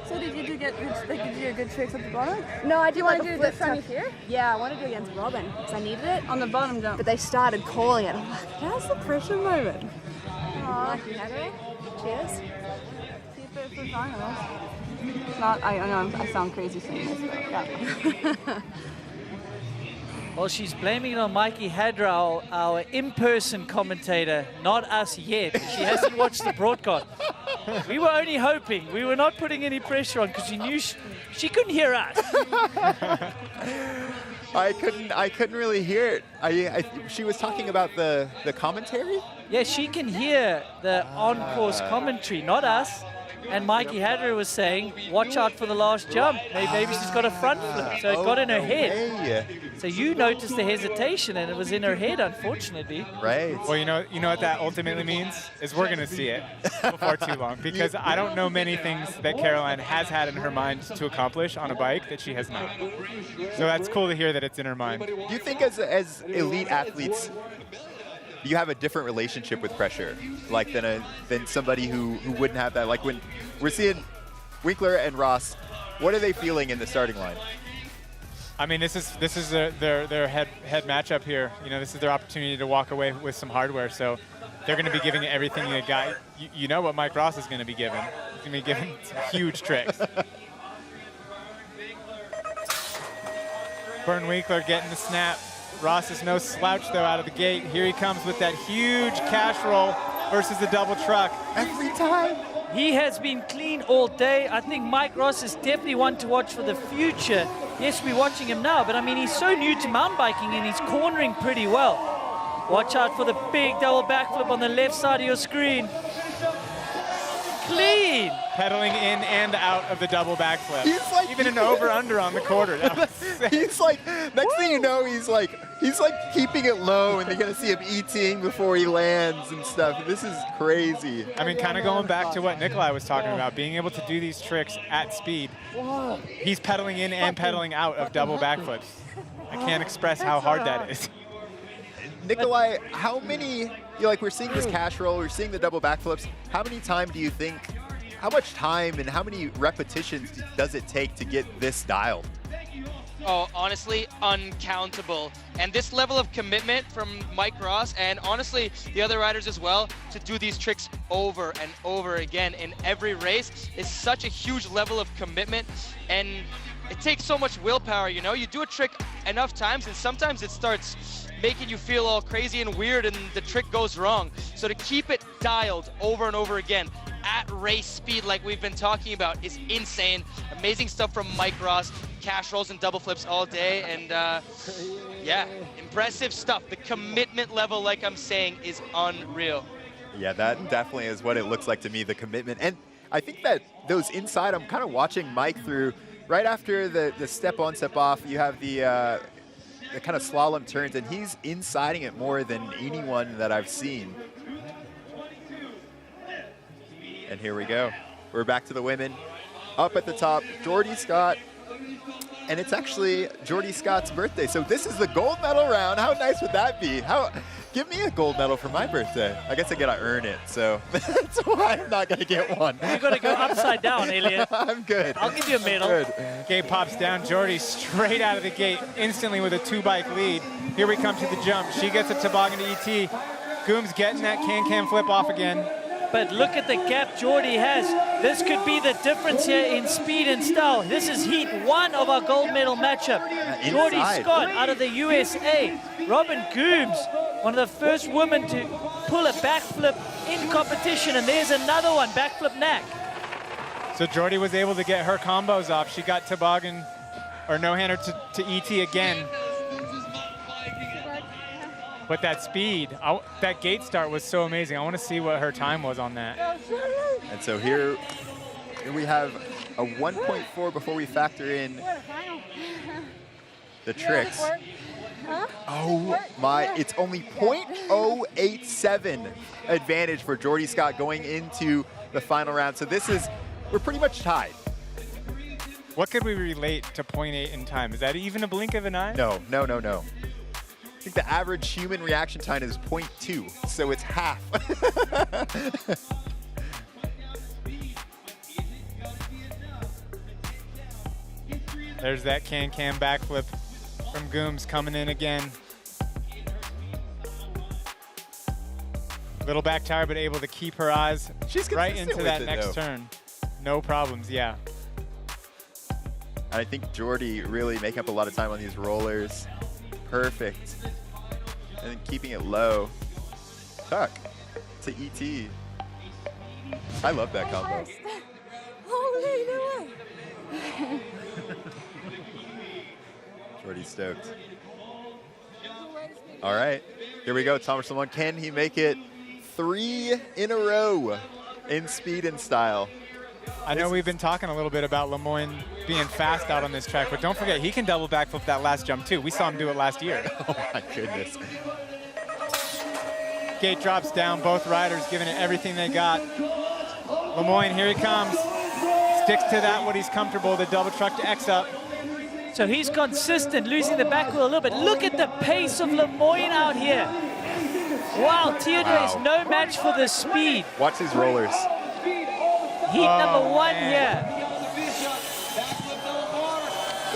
so did you do good tricks at the bottom? No, I did. Want to do the fronty here? Yeah, I wanted to do against Robin because I needed it on the bottom jump. But they started calling it. I'm like, how's the pressure moment? Aww, you had it. Cheers. See you for the finals. Not, I know I sound crazy saying this, but yeah. Well, she's blaming it on Mikey Hadra, our in-person commentator, not us yet. She hasn't watched the broadcast. We were only hoping. We were not putting any pressure on because she knew she couldn't hear us. I couldn't really hear it. She was talking about the commentary? Yeah, she can hear the on-course commentary, not us. And Mikey Hadra was saying, watch out for the last jump. Maybe she's got a front flip, so it got in her head. So you noticed the hesitation, and it was in her head, unfortunately. Right. Well, you know what that ultimately means is we're going to see it before too long, because I don't know many things that Caroline has had in her mind to accomplish on a bike that she has not. So that's cool to hear that it's in her mind. Do you think as elite athletes, you have a different relationship with pressure, like than somebody who wouldn't have that? Like when we're seeing Winkler and Ross, what are they feeling in the starting line? I mean, this is their head matchup here. You know, this is their opportunity to walk away with some hardware. So they're going to be giving it everything they got. You know what Mike Ross is going to be given. He's going to be given some huge tricks. Bern Winkler getting the snap. Ross is no slouch, though, out of the gate. Here he comes with that huge cash roll versus the double truck. Every time. He has been clean all day. I think Mike Ross is definitely one to watch for the future. Yes, we're watching him now, but I mean, he's so new to mountain biking and he's cornering pretty well. Watch out for the big double backflip on the left side of your screen. Clean. Pedaling in and out of the double backflip. He's like, even an over-under on the quarter. He's like, next thing you know, he's like keeping it low, and they're gonna see him eating before he lands and stuff. This is crazy. I mean, kind of going back to what Nikolai was talking about, being able to do these tricks at speed. He's pedaling in and pedaling out of double backflips. I can't express how hard that is. Nikolai, how many, we're seeing this cash roll, we're seeing the double backflips. How much time and how many repetitions does it take to get this dialed? Oh, honestly, uncountable. And this level of commitment from Mike Ross and honestly the other riders as well to do these tricks over and over again in every race is such a huge level of commitment, and it takes so much willpower, you know? You do a trick enough times and sometimes it starts making you feel all crazy and weird and the trick goes wrong. So to keep it dialed over and over again at race speed like we've been talking about is insane. Amazing stuff from Mike Ross. Cash rolls and double flips all day, and yeah, impressive stuff. The commitment level, like I'm saying, is unreal. Yeah, that definitely is what it looks like to me, the commitment. And I think that those inside, I'm kind of watching Mike through, right after the step on, step off, you have the kind of slalom turns, and he's insiding it more than anyone that I've seen. And here we go. We're back to the women. Up at the top, Jordy Scott. And it's actually Jordy Scott's birthday. So this is the gold medal round. How nice would that be? Give me a gold medal for my birthday. I guess I gotta earn it, so that's why I'm not gonna get one. You gotta go upside down, Elliot. I'm good. I'll give you a medal. Good. Gate pops down. Jordy straight out of the gate, instantly with a 2-bike lead. Here we come to the jump. She gets a toboggan to ET. Goomes getting that can-can flip off again. But look at the gap Jordy has. This could be the difference here in speed and style. This is heat 1 of our gold medal matchup. Jordy Scott out of the USA. Robin Goomes, one of the first women to pull a backflip in competition. And there's another one, backflip knack. So Jordy was able to get her combos off. She got toboggan, or no-hander to ET again. But that speed, that gate start was so amazing. I want to see what her time was on that. And so here we have a 1.4 before we factor in the tricks. Oh my, it's only 0.087 advantage for Jordy Scott going into the final round. So this is, we're pretty much tied. What could we relate to 0.8 in time? Is that even a blink of an eye? No. I think the average human reaction time is 0.2, so it's half. There's that can-can backflip from Goomes coming in again. Little back tire, but able to keep her eyes right into that next turn. No problems, yeah. I think Jordy really making up a lot of time on these rollers. Perfect. And then keeping it low. Tuck to ET. I love that combo. Holy no way. Jordy stoked. All right, here we go. Tomas Lemoine, can he make it 3 in a row in speed and style? I know we've been talking a little bit about Lemoine being fast out on this track, but don't forget, he can double backflip that last jump too. We saw him do it last year. Oh my goodness. Gate drops down, both riders giving it everything they got. Lemoine, here he comes. Sticks to that, what he's comfortable, the double truck to X up. So he's consistent, losing the back wheel a little bit. Look at the pace of Lemoine out here. Wow, Teodor is no match for the speed. Watch these rollers. Heat number 1 here.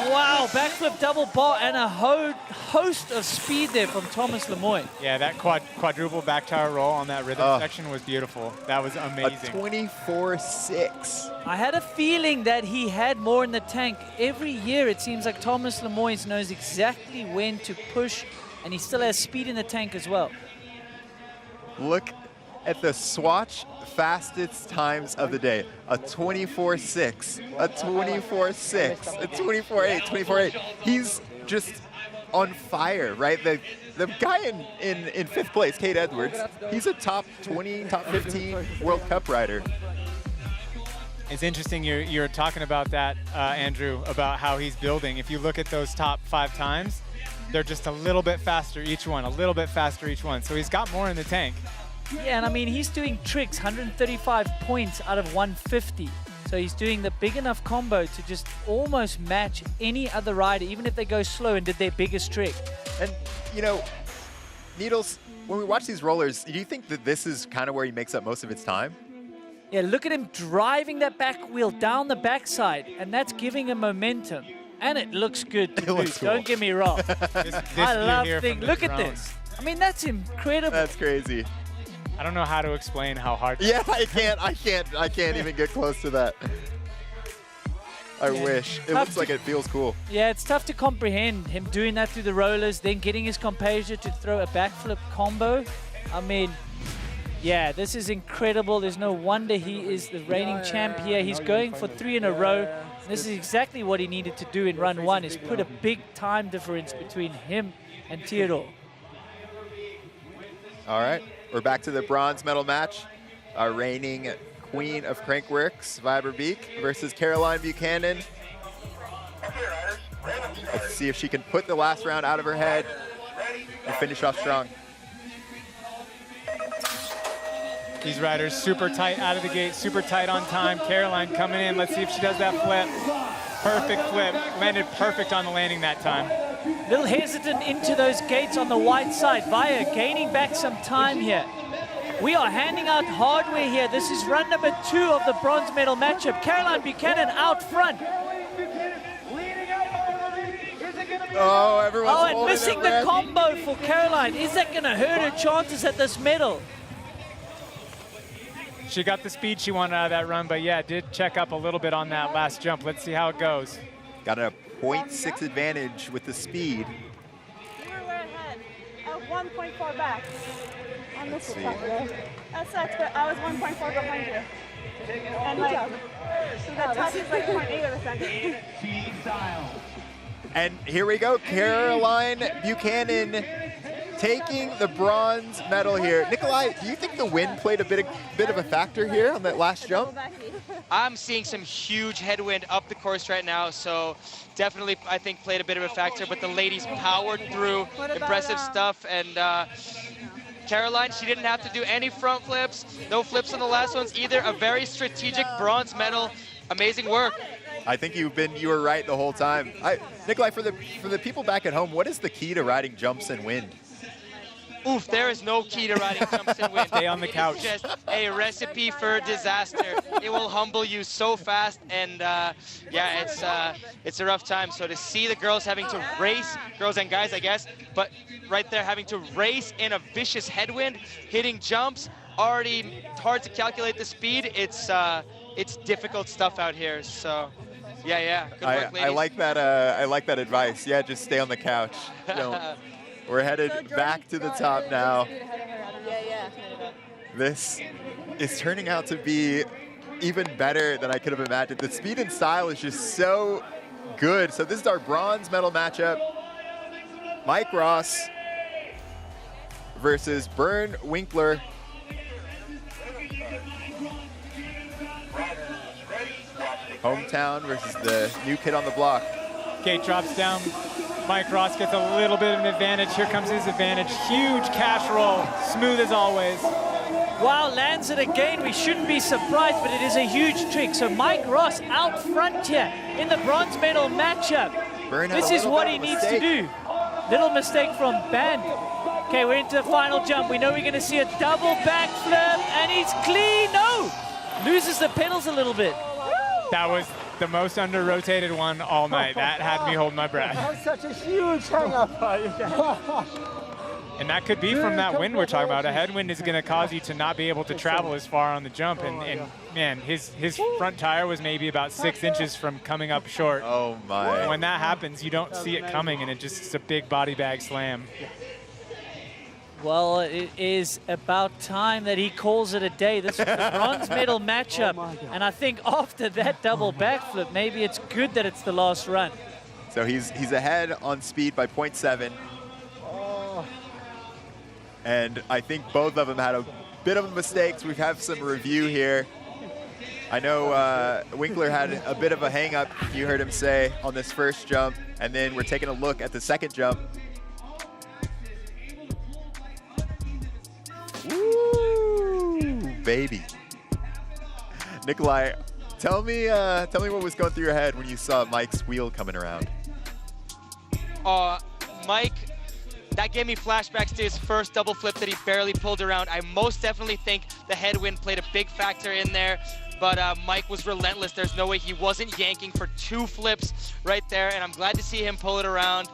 Wow, backflip double bar and a host of speed there from Tomas Lemoine. Yeah, that quadruple back tire roll on that rhythm section was beautiful. That was amazing. A 24.6. I had a feeling that he had more in the tank. Every year it seems like Tomas Lemoine knows exactly when to push, and he still has speed in the tank as well. Look at the swatch fastest times of the day. A 24.6, a 24.6, a 24.8, 24.8. He's just on fire, right? The guy in 5th place, Kate Edwards, he's a top 20, top 15 World Cup rider. It's interesting you're talking about that, Andrew, about how he's building. If you look at those top 5 times, they're just a little bit faster each one, a little bit faster each one. So he's got more in the tank. Yeah, and I mean, he's doing tricks, 135 points out of 150. So he's doing the big enough combo to just almost match any other rider, even if they go slow and did their biggest trick. And, you know, Needles, when we watch these rollers, do you think that this is kind of where he makes up most of his time? Yeah, look at him driving that back wheel down the backside, and that's giving him momentum. And it looks good to boot, looks cool. Don't get me wrong. I love things. Look at drone. this. I mean, that's incredible. That's crazy. I don't know how to explain how hard. Yeah, I can't even get close to that. I wish. It looks like it feels cool. Yeah, it's tough to comprehend him doing that through the rollers, then getting his composure to throw a backflip combo. I mean, yeah, this is incredible. There's no wonder he is the reigning champ here. He's going for 3 in a row. This is exactly what he needed to do in run 1, is put a big time difference between him and Teodor. All right, we're back to the bronze medal match. Our reigning queen of Crankworx, Vibra Beek, versus Caroline Buchanan. Let's see if she can put the last round out of her head and finish off strong. These riders super tight out of the gate, super tight on time. Caroline coming in. Let's see if she does that flip. Perfect flip. Landed perfect on the landing that time. Little hesitant into those gates on the white side. Via gaining back some time here. We are handing out hardware here. This is run number 2 of the bronze medal matchup. Caroline Buchanan out front. Oh, everyone's and missing the combo for Caroline. Is that going to hurt her chances at this medal? She got the speed she wanted out of that run, but yeah, did check up a little bit on that last jump. Let's see how it goes. Got a 0.6 advantage with the speed. You were way ahead. I was 1.4 back. I missed it today. That sucks, but I was 1.4 behind you. And like, so that touch is like 0.8 of a second. And here we go, Caroline Buchanan taking the bronze medal here. Nikolai, do you think the wind played a bit of a factor here on that last jump? I'm seeing some huge headwind up the course right now, so definitely I think played a bit of a factor, but the ladies powered through. Impressive stuff. And Caroline, she didn't have to do any front flips, no flips on the last ones either. A very strategic bronze medal. Amazing work. I think you were right the whole time. Nikolai, for the people back at home, what is the key to riding jumps and wind? Oof, there is no key to riding jumps and wind. Stay on the couch. It's just a recipe for disaster. It will humble you so fast, and yeah, it's a rough time. So to see the girls having to race, girls and guys, I guess, but right there having to race in a vicious headwind, hitting jumps, already hard to calculate the speed. It's difficult stuff out here. So yeah, good work, ladies. I like that. I like that advice. Yeah, just stay on the couch. We're headed back to the top now. This is turning out to be even better than I could have imagined. The speed and style is just so good. So this is our bronze medal matchup. Mike Ross versus Bernd Winkler. Hometown versus the new kid on the block. Gate drops down. Mike Ross gets a little bit of an advantage. Here comes his advantage. Huge cash roll, smooth as always. Wow, lands it again. We shouldn't be surprised, but it is a huge trick. So Mike Ross out front here in the bronze medal matchup. This is what he needs to do. Little mistake from Band. Okay, we're into the final jump. We know we're going to see a double backflip, and he's clean. No! Loses the pedals a little bit. That was the most under-rotated one all night. That had me hold my breath. That was such a huge hang-up. And that could be from that wind we're talking about. A headwind is going to cause you to not be able to travel as far on the jump. And man, his front tire was maybe about 6 inches from coming up short. Oh my. When that happens, you don't see it coming, and it's a big body bag slam. Well, it is about time that he calls it a day. This is the bronze medal matchup. And I think after that double backflip, maybe it's good that it's the last run. So he's ahead on speed by 0.7. And I think both of them had a bit of mistakes. We have some review here. I know Winkler had a bit of a hang-up, you heard him say, on this first jump. And then we're taking a look at the second jump. Woo, baby. Nikolai, tell me what was going through your head when you saw Mike's wheel coming around. Mike, that gave me flashbacks to his first double flip that he barely pulled around. I most definitely think the headwind played a big factor in there, but Mike was relentless. There's no way he wasn't yanking for 2 flips right there, and I'm glad to see him pull it around.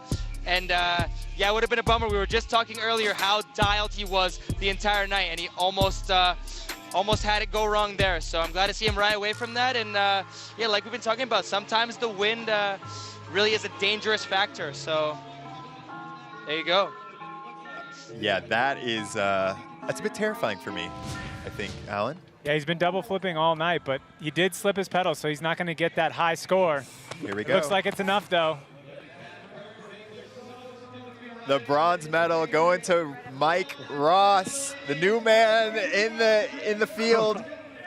And yeah, it would have been a bummer. We were just talking earlier how dialed he was the entire night, and he almost had it go wrong there. So I'm glad to see him right away from that. And yeah, like we've been talking about, sometimes the wind really is a dangerous factor. So there you go. Yeah, that's a bit terrifying for me, I think, Alan. Yeah, he's been double flipping all night, but he did slip his pedal, so he's not going to get that high score. Here we go. Looks like it's enough, though. The bronze medal going to Mike Ross, the new man in the field.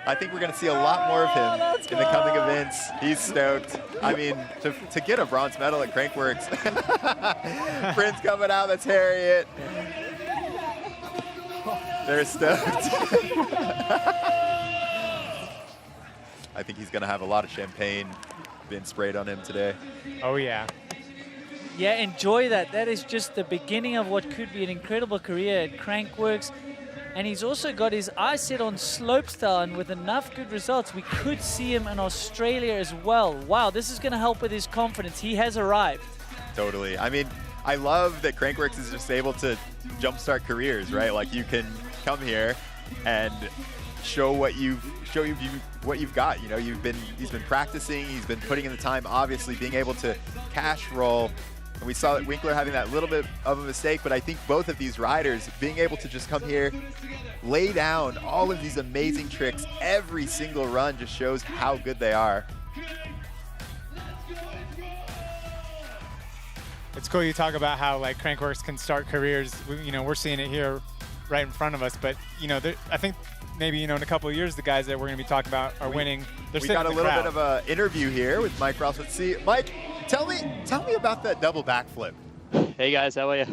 I think we're going to see a lot more of him in the coming events. He's stoked. I mean, to get a bronze medal at Crankworx. Prince coming out, that's Harriet. They're stoked. I think he's going to have a lot of champagne being sprayed on him today. Oh, yeah. Yeah, enjoy that. That is just the beginning of what could be an incredible career at Crankworx. And he's also got his eyes set on slopestyle, and with enough good results, we could see him in Australia as well. Wow, this is going to help with his confidence. He has arrived. Totally. I mean, I love that Crankworx is just able to jumpstart careers, right? Like, you can come here and show what you've got. You know, he's been practicing, he's been putting in the time, obviously being able to cash roll. And we saw that Winkler having that little bit of a mistake, but I think both of these riders being able to just come here, lay down all of these amazing tricks every single run just shows how good they are. It's cool you talk about how like Crankworx can start careers. You know, we're seeing it here right in front of us, but you know, I think maybe, you know, in a couple of years, the guys that we're going to be talking about are winning. We got a little bit of an interview here with Mike Ross. Let's see. Mike, tell me about that double backflip. Hey guys, how are you?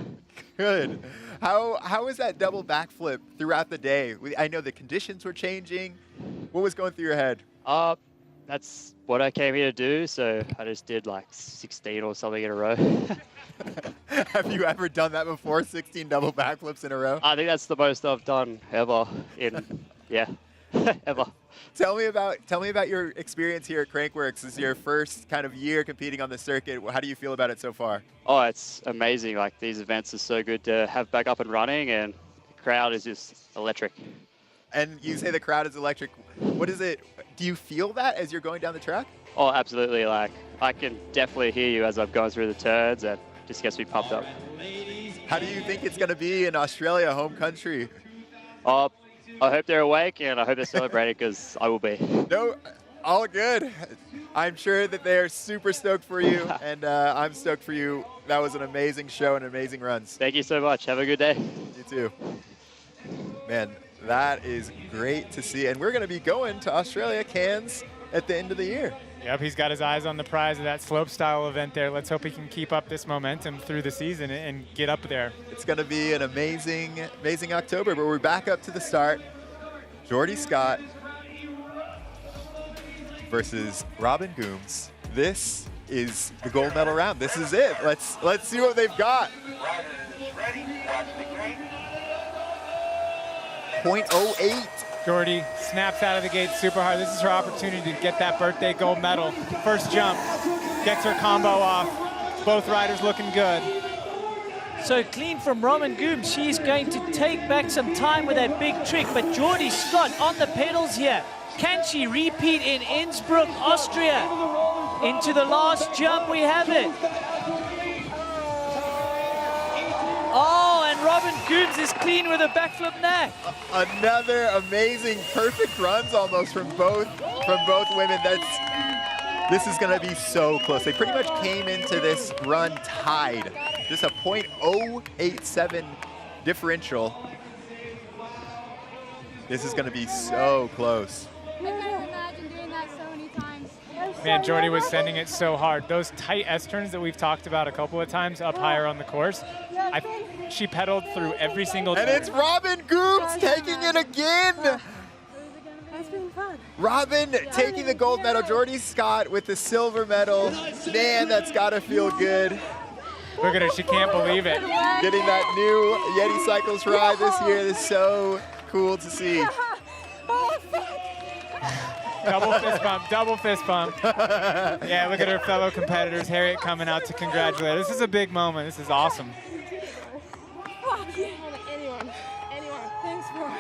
Good. How was that double backflip throughout the day? I know the conditions were changing. What was going through your head? That's what I came here to do, so I just did like 16 or something in a row. Have you ever done that before, 16 double backflips in a row? I think that's the most I've done ever ever. Tell me about your experience here at Crankworx. This is your first kind of year competing on the circuit. How do you feel about it so far? Oh, it's amazing. Like, these events are so good to have back up and running, and the crowd is just electric. And you say the crowd is electric. What is it? Do you feel that as you're going down the track? Oh, absolutely. Like, I can definitely hear you as I'm going through the turns, and it just gets me pumped up. How do you think it's going to be in Australia, home country? I hope they're awake, and I hope they're celebrating, because I will be. No, all good. I'm sure that they're super stoked for you, and I'm stoked for you. That was an amazing show and amazing runs. Thank you so much. Have a good day. You too. Man, that is great to see. And we're going to be going to Australia, Cairns, at the end of the year. Yep, he's got his eyes on the prize of that slopestyle event there. Let's hope he can keep up this momentum through the season and get up there. It's going to be an amazing, amazing October, but we're back up to the start. Jordy Scott versus Robin Goomes. This is the gold medal round. This is it. Let's see what they've got. 0.08. Jordy snaps out of the gate super hard. This is her opportunity to get that birthday gold medal. First jump, gets her combo off. Both riders looking good. So clean from Robin Goomes. She's going to take back some time with that big trick, but Jordy Scott on the pedals here. Can she repeat in Innsbruck, Austria? Into the last jump, we have it. Oh, and Robin Goomes is clean with a backflip knack. Another amazing, perfect runs almost from both women. This is going to be so close. They pretty much came into this run tied. Just a 0.087 differential. This is going to be so close. I can't imagine doing that so many times. Man, Jordy was sending it so hard. Those tight S-turns that we've talked about a couple of times up higher on the course, she pedaled through every single turn. And it's Robin Goomes taking it again. That's been fun. Robin taking the gold medal. Jordy Scott with the silver medal. Man, that's got to feel good. Look at her, she can't believe it. Getting that new Yeti Cycles ride this year is so cool to see. Double fist bump, double fist bump. Yeah, look at her fellow competitors. Harriet coming out to congratulate. This is a big moment. This is awesome. Anyone. Thanks for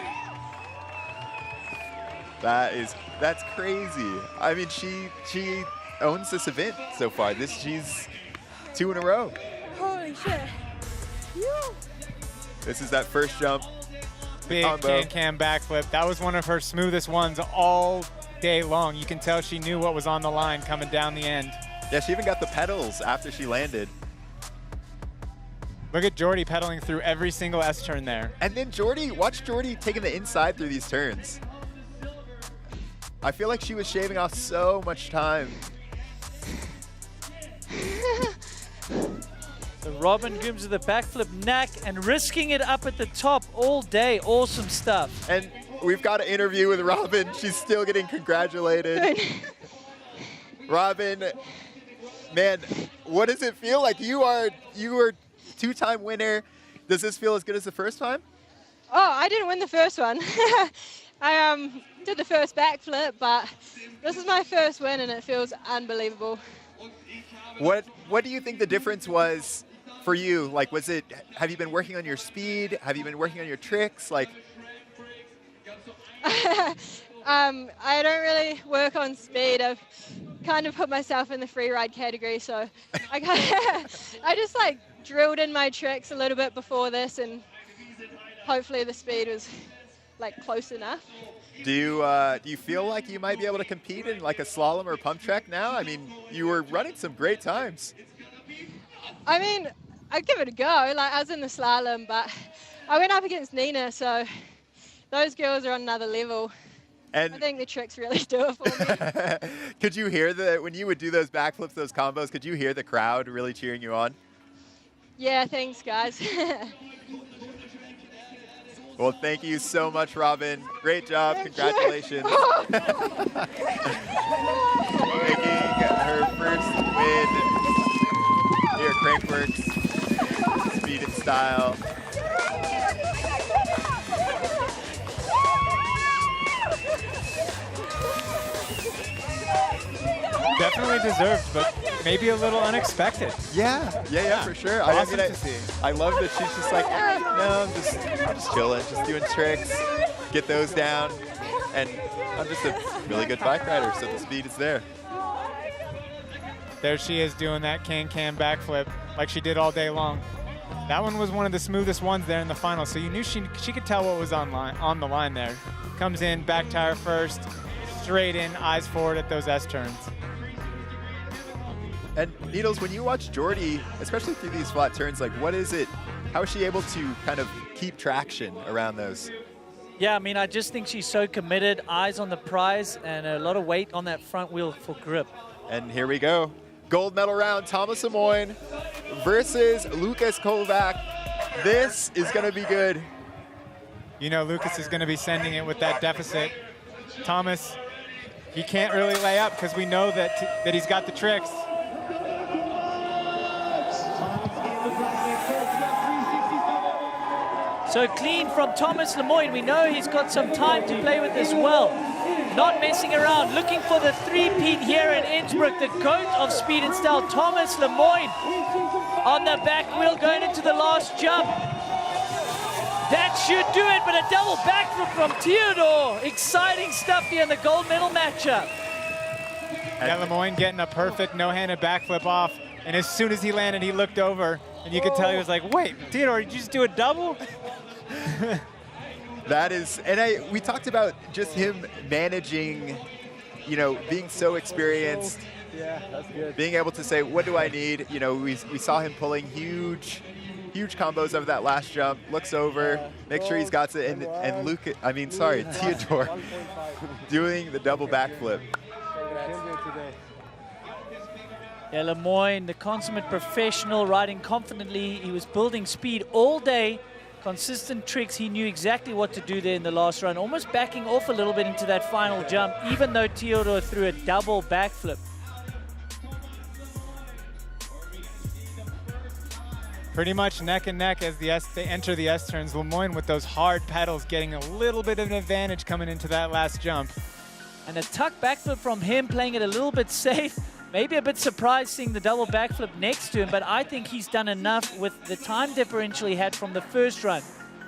That's crazy. I mean, she owns this event so far. She's 2 in a row. Holy shit. This is that first jump. Big can backflip. That was one of her smoothest ones all day long. You can tell she knew what was on the line coming down the end. Yeah, she even got the pedals after she landed. Look at Jordy pedaling through every single S-turn there. And then watch Jordy taking the inside through these turns. I feel like she was shaving off so much time. So Robin Goomes with a backflip knack and risking it up at the top all day. Awesome stuff. And we've got an interview with Robin. She's still getting congratulated. Robin, Man, what does it feel like? You are two-time winner. Does this feel as good as the first time? Oh, I didn't win the first one. I did the first backflip, but this is my first win and it feels unbelievable. What do you think the difference was for you? Like, have you been working on your speed? Have you been working on your tricks? Like, I don't really work on speed. I've kind of put myself in the free ride category, so I just like drilled in my tricks a little bit before this, and hopefully the speed was like close enough. do you feel like you might be able to compete in like a slalom or pump track now? I mean, you were running some great times. I mean, I'd give it a go. Like, I was in the slalom, but I went up against Nina, so those girls are on another level. And I think the tricks really do it for me. Could you hear when you would do those backflips, those combos, could you hear the crowd really cheering you on? Yeah, thanks, guys. Well, thank you so much, Robin. Great job. Congratulations. Making her first win here at Crankworx. Speed and style. Definitely deserved, but maybe a little unexpected. Yeah, for sure. Awesome to see. I love that she's just like, no, I'm just chilling, just doing tricks, get those down, and I'm just a really good bike rider, so the speed is there. There she is doing that can-can backflip like she did all day long. That one was one of the smoothest ones there in the final, so you knew she could tell what was on the line there. Comes in, back tire first, straight in, eyes forward at those S-turns. And Needles, when you watch Jordy, especially through these flat turns, like what is it, how is she able to kind of keep traction around those? Yeah, I mean, I just think she's so committed, eyes on the prize, and a lot of weight on that front wheel for grip. And here we go. Gold medal round, Tomas Lemoine versus Lucas Kovac. This is going to be good. You know, Lucas is going to be sending it with that deficit. Thomas, he can't really lay up because we know that he's got the tricks. So clean from Tomas Lemoine. We know he's got some time to play with as well. Not messing around, looking for the three-peat here in Innsbruck. The goat of speed and style, Tomas Lemoine, on the back wheel going into the last jump. That should do it, but a double backflip from Teodor. Exciting stuff here in the gold medal matchup. Yeah, Lemoine getting a perfect no-handed backflip off, and as soon as he landed, he looked over, and you could tell he was like, wait, Teodor, did you just do a double? That is, and we talked about just him managing, you know, being so experienced. Yeah, that's good. Being able to say, what do I need? You know, we saw him pulling huge combos over that last jump, looks over, makes sure he's got it, and Teodor doing the double backflip. Yeah, Lemoine, the consummate professional, riding confidently. He was building speed all day. Consistent tricks. He knew exactly what to do there in the last run, almost backing off a little bit into that final jump, even though Teodor threw a double backflip. Pretty much neck and neck as they enter the S-turns. Lemoine with those hard pedals getting a little bit of an advantage coming into that last jump. And a tuck backflip from him, playing it a little bit safe. Maybe a bit surprised seeing the double backflip next to him, but I think he's done enough with the time differential he had from the first run.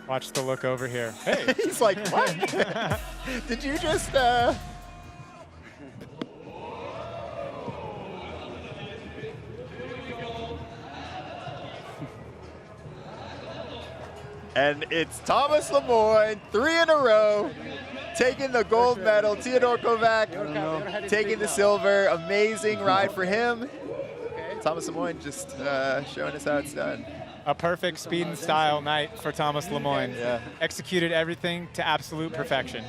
Watch the look over here. Hey. He's like, what? Did you just... And it's Tomas Lemoine, 3 in a row, taking the gold medal. Teodor Kovac taking the silver. Amazing ride for him. Tomas Lemoine just showing us how it's done. A perfect speed and style night for Tomas Lemoine. Yeah. Executed everything to absolute perfection.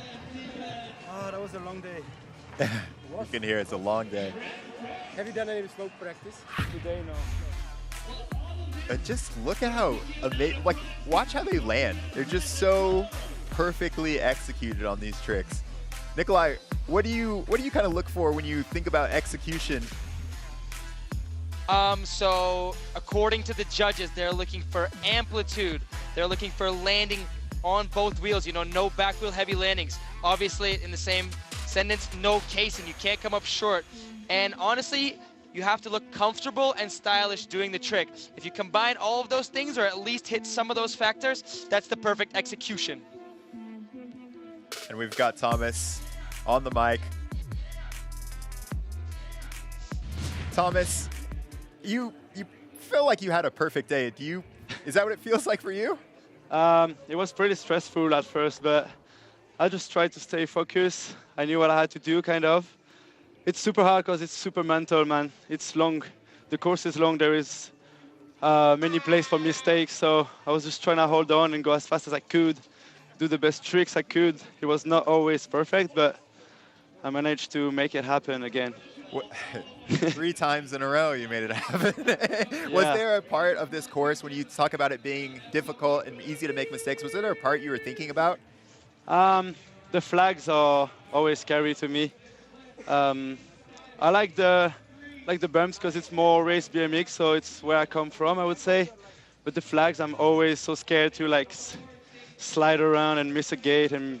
Oh, that was a long day. You can hear it's a long day. Have you done any slope practice today? No. Just look at how amazing, like, watch how they land. They're just so perfectly executed on these tricks. Nikolai, what do you kind of look for when you think about execution? So according to the judges, they're looking for amplitude. They're looking for landing on both wheels, you know, no back wheel heavy landings. Obviously, in the same sentence, no casing. You can't come up short. And honestly, you have to look comfortable and stylish doing the trick. If you combine all of those things, or at least hit some of those factors, that's the perfect execution. And we've got Tomas on the mic. Tomas, you feel like you had a perfect day. Is that what it feels like for you? It was pretty stressful at first, but I just tried to stay focused. I knew what I had to do, kind of. It's super hard because it's super mental, man. It's long. The course is long. There is many places for mistakes, so I was just trying to hold on and go as fast as I could, do the best tricks I could. It was not always perfect, but I managed to make it happen again. 3 times in a row you made it happen. Was there a part of this course when you talk about it being difficult and easy to make mistakes, was there a part you were thinking about? The flags are always scary to me. I like the bumps because it's more race BMX, so it's where I come from, I would say. But the flags, I'm always so scared to like slide around and miss a gate and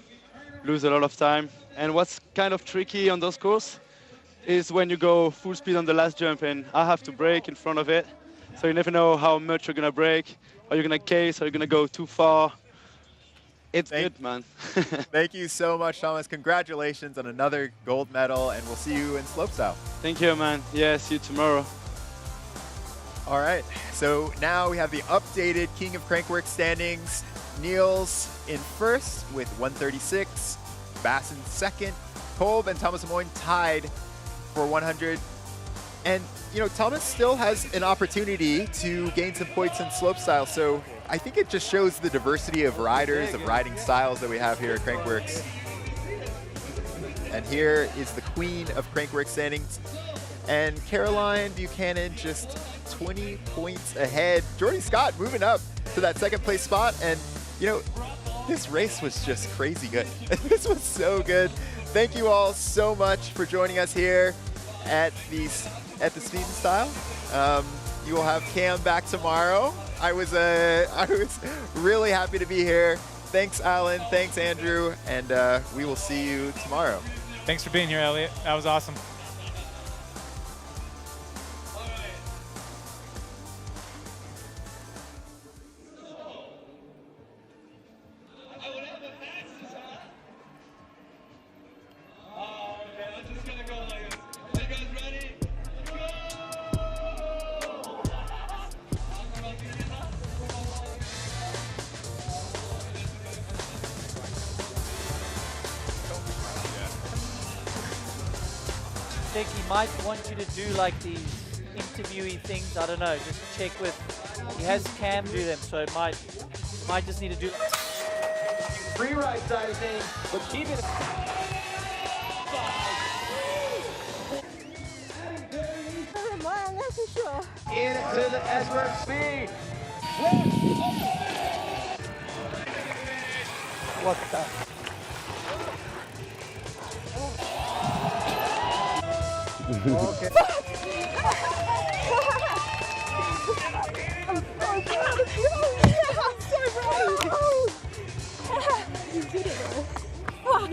lose a lot of time. And what's kind of tricky on those courses is when you go full speed on the last jump and I have to brake in front of it. So you never know how much you're gonna brake. Are you gonna case? Are you gonna go too far? It's good, man. Thank you so much, Tomas. Congratulations on another gold medal, and we'll see you in slopestyle. Thank you, man. Yeah, see you tomorrow. All right, so now we have the updated King of Crankworx standings. Niels in first with 136, Bass in second, Kolb and Tomas Lemoine tied for 100. And, you know, Tomas still has an opportunity to gain some points in slopestyle, so I think it just shows the diversity of riders, of riding styles that we have here at Crankworx. And here is the queen of Crankworx standings. And Caroline Buchanan just 20 points ahead. Jordy Scott moving up to that second place spot. And, you know, this race was just crazy good. This was so good. Thank you all so much for joining us here at the Speed and Style. You will have Cam back tomorrow. I was really happy to be here. Thanks, Alan. Thanks, Andrew. And we will see you tomorrow. Thanks for being here, Elliot. That was awesome. He might want you to do like these interviewee things. I don't know. Just check with. He has Cam do them, so it might just need to do. Free right side of things, but keep it. That's for sure. Into the Innsbruck speed. What the? Okay. I'm so proud. You did it, bro.